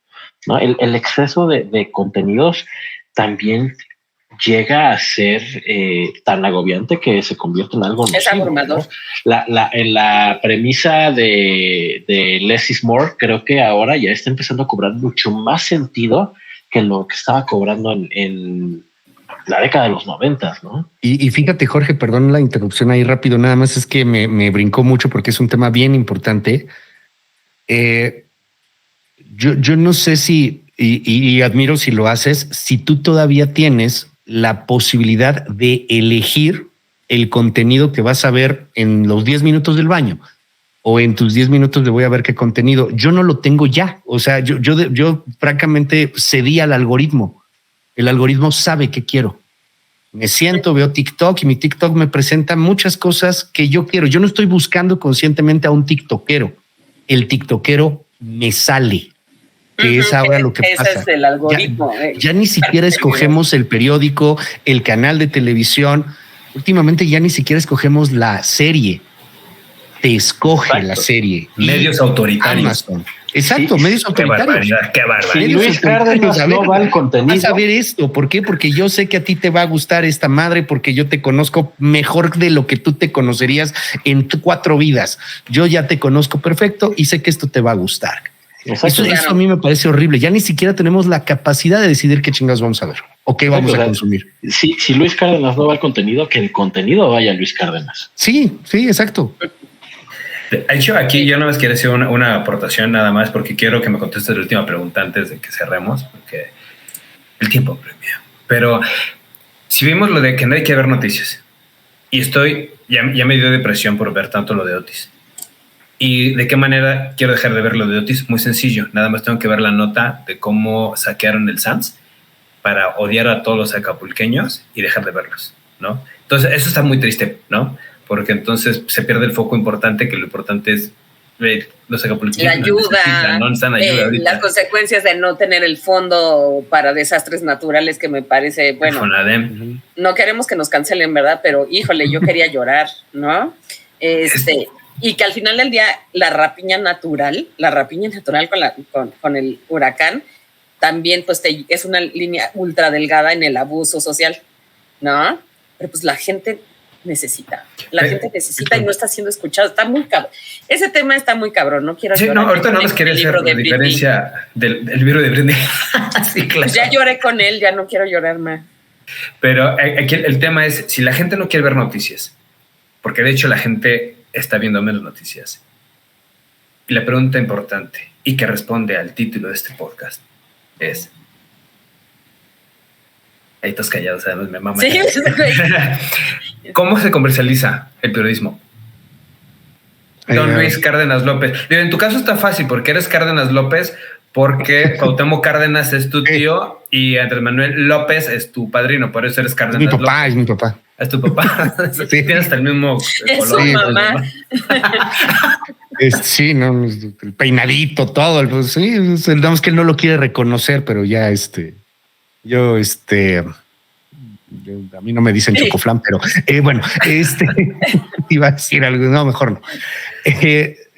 ¿No? El exceso de contenidos también llega a ser tan agobiante que se convierte en algo es abrumador, ¿no? La premisa de less is more, creo que ahora ya está empezando a cobrar mucho más sentido que lo que estaba cobrando en la década de los 90, ¿no? Y fíjate, Jorge, perdón la interrupción ahí rápido, nada más es que me brincó mucho porque es un tema bien importante. Yo no sé si, y admiro si lo haces, si tú todavía tienes la posibilidad de elegir el contenido que vas a ver en los 10 minutos del baño o en tus 10 minutos de voy a ver qué contenido. Yo no lo tengo ya. O sea, yo francamente cedí al algoritmo. El algoritmo sabe qué quiero. Me siento, veo TikTok y mi TikTok me presenta muchas cosas que yo quiero. Yo no estoy buscando conscientemente a un tiktokero. El tiktokero me sale. Que es ahora lo que pasa. Ese es el algoritmo. Ya ni siquiera escogemos el periódico, el canal de televisión. Últimamente ya ni siquiera escogemos la serie. Te escoge Exacto. La serie. Medios autoritarios. Amazon. Exacto, Sí, medios autoritarios. Qué barbaridad. Si Luis Cárdenas no va al contenido. Vas a ver esto. ¿Por qué? Porque yo sé que a ti te va a gustar esta madre porque yo te conozco mejor de lo que tú te conocerías en 4 vidas. Yo ya te conozco perfecto y sé que esto te va a gustar. Eso a mí me parece horrible. Ya ni siquiera tenemos la capacidad de decidir qué chingados vamos a ver o qué vamos a consumir. Si Luis Cárdenas no va al contenido, que el contenido vaya a Luis Cárdenas. Sí, exacto. De hecho, aquí yo no más quiero hacer una aportación nada más porque quiero que me contestes la última pregunta antes de que cerremos, porque el tiempo premia. Pero si vimos lo de que nadie quiere ver noticias y ya me dio depresión por ver tanto lo de Otis. ¿Y de qué manera quiero dejar de ver lo de Otis? Muy sencillo, nada más tengo que ver la nota de cómo saquearon el Sands para odiar a todos los acapulqueños y dejar de verlos, ¿no? Entonces, eso está muy triste, ¿no? Porque entonces se pierde el foco importante, que lo importante es ver los acapulqueños. La ayuda, no necesitan ayuda las consecuencias de no tener el fondo para desastres naturales, que me parece, bueno, no queremos que nos cancelen, ¿verdad? Pero, híjole, yo quería llorar, ¿no? Y que al final del día la rapiña natural con el huracán también pues es una línea ultra delgada en el abuso social, ¿no? Pero pues la gente necesita y no está siendo escuchado. Está muy cabrón. Ese tema está muy cabrón. No quiero llorar. Ahorita no les quería hacer la diferencia del libro de Britney. Sí, claro. Pues ya lloré con él, ya no quiero llorar más. Pero aquí el tema es, si la gente no quiere ver noticias, porque de hecho la gente está viendo menos noticias. Y la pregunta importante y que responde al título de este podcast es... Ahí estás callado, ¿sabes? Me mama. Sí, ¿Cómo se comercializa el periodismo? Don Luis Cárdenas López. En tu caso está fácil porque eres Cárdenas López porque Cuauhtémoc Cárdenas es tu tío y Andrés Manuel López es tu padrino, por eso eres Cárdenas. Es mi papá. Es tu papá. Sí. Tienes hasta el mismo es color. Su mamá. Sí, no, el peinadito, todo. Pues, sí, digamos que él no lo quiere reconocer, pero ya a mí no me dicen chocoflán, pero bueno, iba a decir algo, no, mejor no.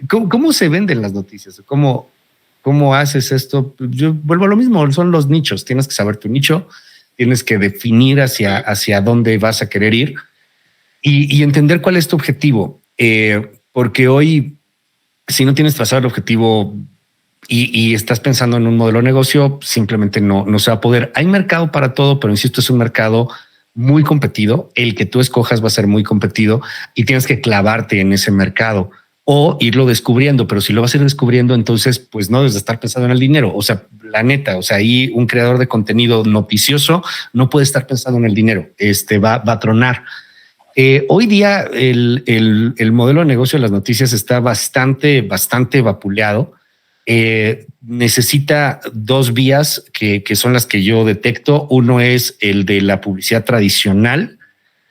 ¿Cómo se venden las noticias? ¿Cómo haces esto? Yo vuelvo a lo mismo, son los nichos. Tienes que saber tu nicho, tienes que definir hacia dónde vas a querer ir y entender cuál es tu objetivo. Porque hoy, si no tienes trazado el objetivo y estás pensando en un modelo de negocio, simplemente no se va a poder. Hay mercado para todo, pero insisto, es un mercado muy competido. El que tú escojas va a ser muy competido y tienes que clavarte en ese mercado o irlo descubriendo. Pero si lo vas a ir descubriendo, entonces pues no debes de estar pensando en el dinero. O sea, la neta, ahí un creador de contenido noticioso no puede estar pensando en el dinero. Va a tronar. Hoy día el modelo de negocio de las noticias está bastante vapuleado. Necesita dos vías que son las que yo detecto. Uno es el de la publicidad tradicional,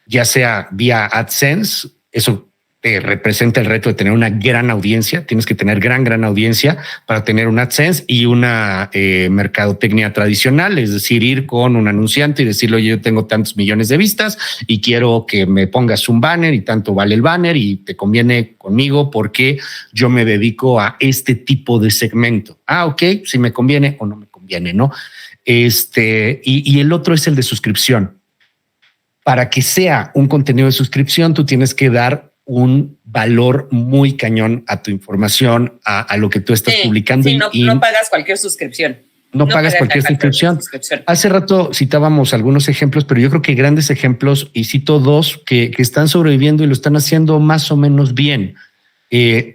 ya sea vía AdSense. Eso te representa el reto de tener una gran audiencia. Tienes que tener gran audiencia para tener un AdSense y una mercadotecnia tradicional, es decir, ir con un anunciante y decirle, oye, yo tengo tantos millones de vistas y quiero que me pongas un banner y tanto vale el banner y te conviene conmigo porque yo me dedico a este tipo de segmento. Ok, si me conviene o no me conviene, ¿no? Y el otro es el de suscripción. Para que sea un contenido de suscripción, tú tienes que dar un valor muy cañón a tu información, a lo que tú estás publicando. Sí, no pagas cualquier suscripción. No pagas cualquier suscripción. Hace rato citábamos algunos ejemplos, pero yo creo que grandes ejemplos, y cito dos que están sobreviviendo y lo están haciendo más o menos bien.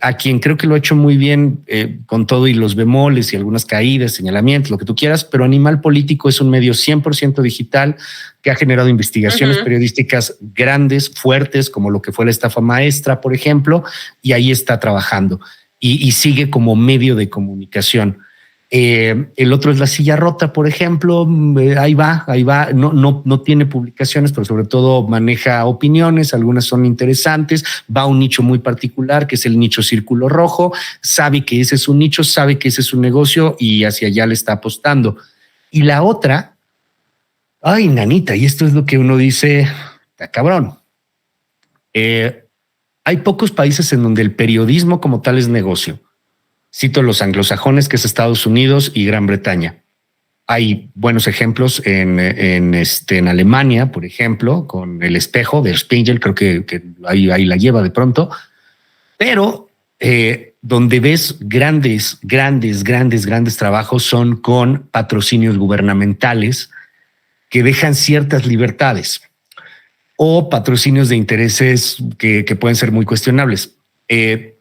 A quien creo que lo ha hecho muy bien con todo y los bemoles y algunas caídas, señalamientos, lo que tú quieras, pero Animal Político es un medio 100% digital que ha generado investigaciones periodísticas grandes, fuertes, como lo que fue la estafa maestra, por ejemplo, y ahí está trabajando y sigue como medio de comunicación. El otro es La Silla Rota, por ejemplo. Ahí va. No tiene publicaciones, pero sobre todo maneja opiniones. Algunas son interesantes. Va a un nicho muy particular, que es el nicho Círculo Rojo. Sabe que ese es un nicho, sabe que ese es un negocio y hacia allá le está apostando. Y la otra, ay, nanita, y esto es lo que uno dice, está cabrón. Hay pocos países en donde el periodismo como tal es negocio. Cito los anglosajones, que es Estados Unidos y Gran Bretaña. Hay buenos ejemplos en Alemania, por ejemplo, con El Espejo de Spiegel, creo que ahí la lleva de pronto. Pero donde ves grandes trabajos son con patrocinios gubernamentales que dejan ciertas libertades o patrocinios de intereses que pueden ser muy cuestionables.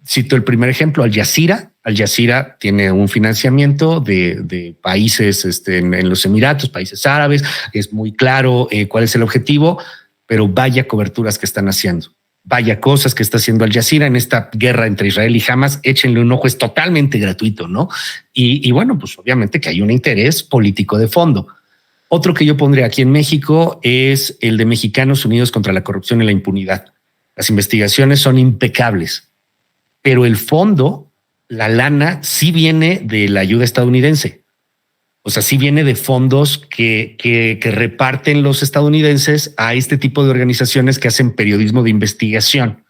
Cito el primer ejemplo, Al Jazeera. Al Jazeera tiene un financiamiento de países en los Emiratos, países árabes. Es muy claro cuál es el objetivo, pero vaya coberturas que están haciendo. Vaya cosas que está haciendo Al Jazeera en esta guerra entre Israel y Hamas. Échenle un ojo, es totalmente gratuito, ¿no? Y bueno, pues obviamente que hay un interés político de fondo. Otro que yo pondría aquí en México es el de Mexicanos Unidos contra la Corrupción y la Impunidad. Las investigaciones son impecables, pero el fondo, la lana, sí viene de la ayuda estadounidense. O sea, sí viene de fondos que reparten los estadounidenses a este tipo de organizaciones que hacen periodismo de investigación.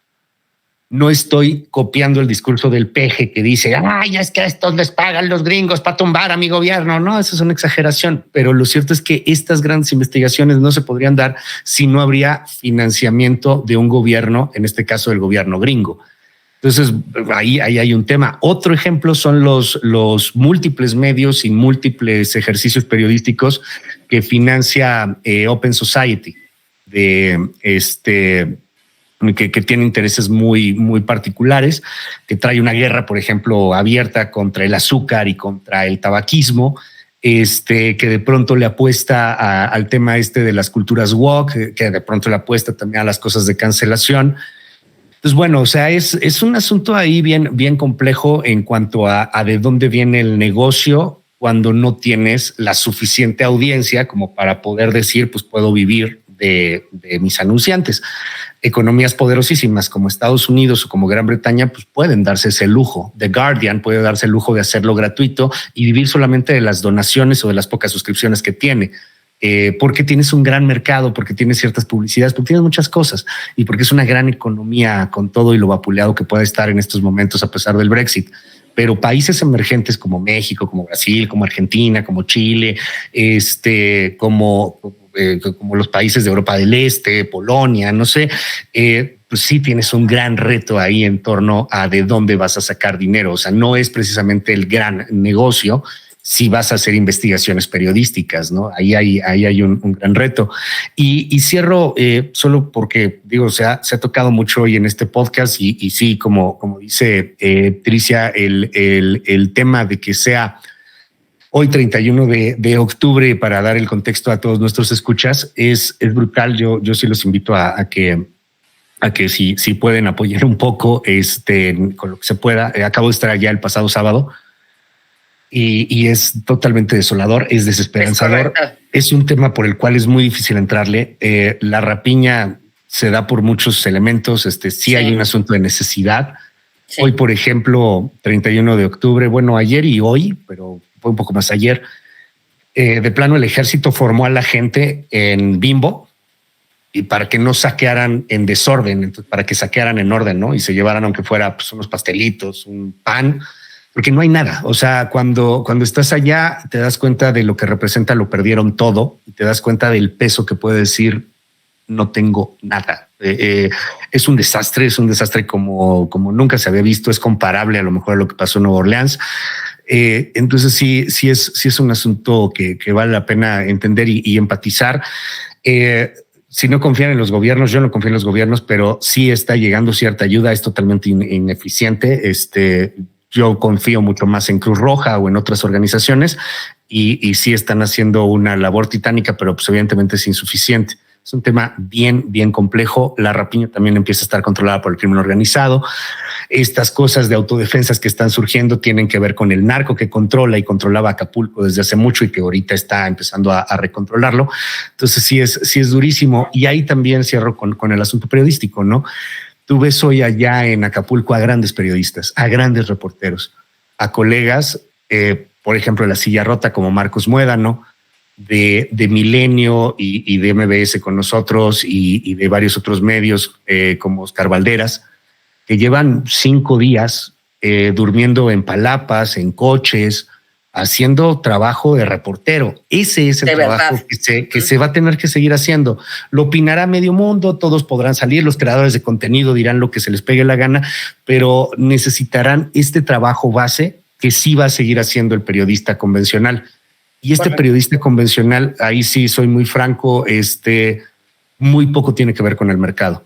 No estoy copiando el discurso del peje que dice, ay, es que a estos les pagan los gringos para tumbar a mi gobierno. No, eso es una exageración. Pero lo cierto es que estas grandes investigaciones no se podrían dar si no habría financiamiento de un gobierno, en este caso del gobierno gringo. Entonces, ahí hay un tema. Otro ejemplo son los múltiples medios y múltiples ejercicios periodísticos que financia Open Society, que tiene intereses muy particulares, que trae una guerra, por ejemplo, abierta contra el azúcar y contra el tabaquismo, que de pronto le apuesta al tema de las culturas woke, que de pronto le apuesta también a las cosas de cancelación. Entonces, bueno, o sea, es un asunto ahí bien complejo en cuanto a de dónde viene el negocio cuando no tienes la suficiente audiencia como para poder decir, pues puedo vivir de mis anunciantes. Economías poderosísimas como Estados Unidos o como Gran Bretaña pues pueden darse ese lujo. The Guardian puede darse el lujo de hacerlo gratuito y vivir solamente de las donaciones o de las pocas suscripciones que tiene. Porque tienes un gran mercado, porque tienes ciertas publicidades, porque tienes muchas cosas y porque es una gran economía con todo y lo vapuleado que puede estar en estos momentos a pesar del Brexit. Pero países emergentes como México, como Brasil, como Argentina, como Chile, como los países de Europa del Este, Polonia, no sé, pues sí tienes un gran reto ahí en torno a de dónde vas a sacar dinero. O sea, no es precisamente el gran negocio si vas a hacer investigaciones periodísticas, ¿no? Ahí hay un gran reto. Y cierro solo porque, digo, se ha tocado mucho hoy en este podcast y sí, como dice Tricia, el tema de que sea hoy 31 de octubre, para dar el contexto a todos nuestros escuchas, es brutal. Yo sí los invito a que si pueden apoyar un poco con lo que se pueda. Acabo de estar allá el pasado sábado y es totalmente desolador, es desesperanzador. Es un tema por el cual es muy difícil entrarle. La rapiña se da por muchos elementos. Sí hay un asunto de necesidad. Sí. Hoy, por ejemplo, 31 de octubre, bueno, ayer y hoy, pero fue un poco más ayer, de plano el ejército formó a la gente en Bimbo y para que no saquearan en desorden, entonces, para que saquearan en orden, ¿no? Y se llevaran, aunque fuera pues, unos pastelitos, un pan, porque no hay nada. O sea, cuando estás allá te das cuenta de lo que representa, lo perdieron todo y te das cuenta del peso que puede decir no tengo nada. Es un desastre como nunca se había visto. Es comparable a lo mejor a lo que pasó en Nueva Orleans. Entonces sí es un asunto que vale la pena entender y empatizar. Si no confían en los gobiernos, yo no confío en los gobiernos, pero sí está llegando cierta ayuda. Es totalmente ineficiente. Yo confío mucho más en Cruz Roja o en otras organizaciones y sí están haciendo una labor titánica, pero pues evidentemente es insuficiente. Es un tema bien complejo. La rapiña también empieza a estar controlada por el crimen organizado. Estas cosas de autodefensas que están surgiendo tienen que ver con el narco que controla y controlaba Acapulco desde hace mucho y que ahorita está empezando a recontrolarlo. Entonces sí es durísimo. Y ahí también cierro con el asunto periodístico, ¿no? Tú ves hoy allá en Acapulco a grandes periodistas, a grandes reporteros, a colegas, por ejemplo, de La Silla Rota como Marcos Muédano, de Milenio y de MBS con nosotros y de varios otros medios como Oscar Valderas, que llevan 5 días durmiendo en palapas, en coches, haciendo trabajo de reportero. Ese es el trabajo que se va a tener que seguir haciendo. Lo opinará medio mundo, todos podrán salir, los creadores de contenido dirán lo que se les pegue la gana, pero necesitarán este trabajo base que sí va a seguir haciendo el periodista convencional. Y periodista convencional, ahí sí soy muy franco, muy poco tiene que ver con el mercado.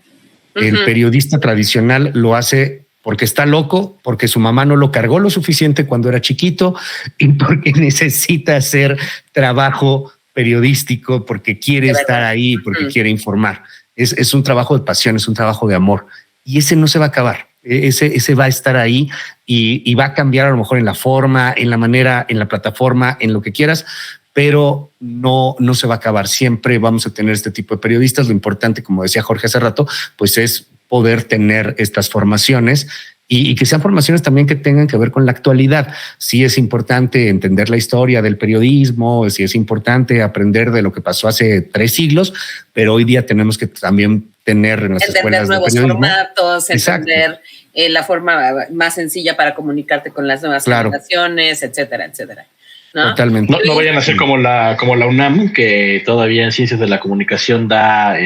El periodista tradicional lo hace porque está loco, porque su mamá no lo cargó lo suficiente cuando era chiquito y porque necesita hacer trabajo periodístico, porque quiere estar ahí, porque quiere informar. Es un trabajo de pasión, es un trabajo de amor y ese no se va a acabar. Ese va a estar ahí y va a cambiar a lo mejor en la forma, en la manera, en la plataforma, en lo que quieras, pero no se va a acabar. Siempre vamos a tener este tipo de periodistas. Lo importante, como decía Jorge hace rato, pues es poder tener estas formaciones y que sean formaciones también que tengan que ver con la actualidad. Sí es importante entender la historia del periodismo, sí es importante aprender de lo que pasó hace 3 siglos, pero hoy día tenemos que también tener en las escuelas de periodismo nuevos formatos, entender la forma más sencilla para comunicarte con las nuevas generaciones, etcétera, etcétera. ¿No? Totalmente. No vayan a ser como la UNAM, que todavía en Ciencias de la Comunicación da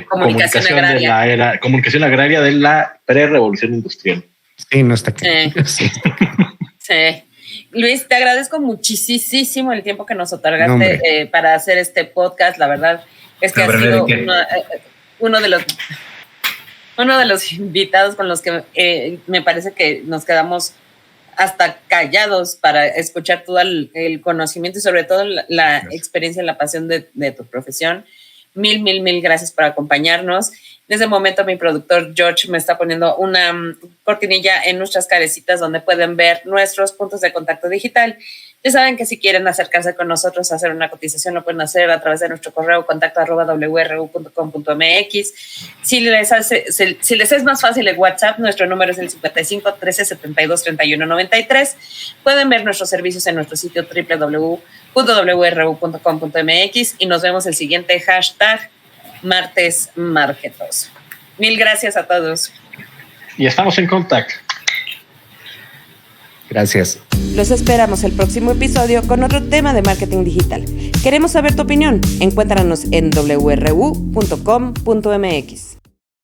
comunicación agraria de la pre-revolución industrial. Sí, no está aquí. Sí. Luis, te agradezco muchísimo el tiempo que nos otorgaste para hacer este podcast. La verdad es que ha sido uno de los invitados con los que me parece que nos quedamos hasta callados para escuchar todo el conocimiento y sobre todo la experiencia y la pasión de tu profesión. Mil gracias por acompañarnos. En ese momento mi productor George me está poniendo una cortinilla en nuestras carecitas donde pueden ver nuestros puntos de contacto digital. Ya saben que si quieren acercarse con nosotros a hacer una cotización, lo pueden hacer a través de nuestro correo contacto@wru.com.mx. Si les es más fácil el WhatsApp, nuestro número es el 55 13 72 31 93. Pueden ver nuestros servicios en nuestro sitio www.wru.com.mx y nos vemos el siguiente hashtag Martes Marketos. Mil gracias a todos. Y estamos en contacto. Gracias. Los esperamos el próximo episodio con otro tema de marketing digital. Queremos saber tu opinión. Encuéntranos en wru.com.mx.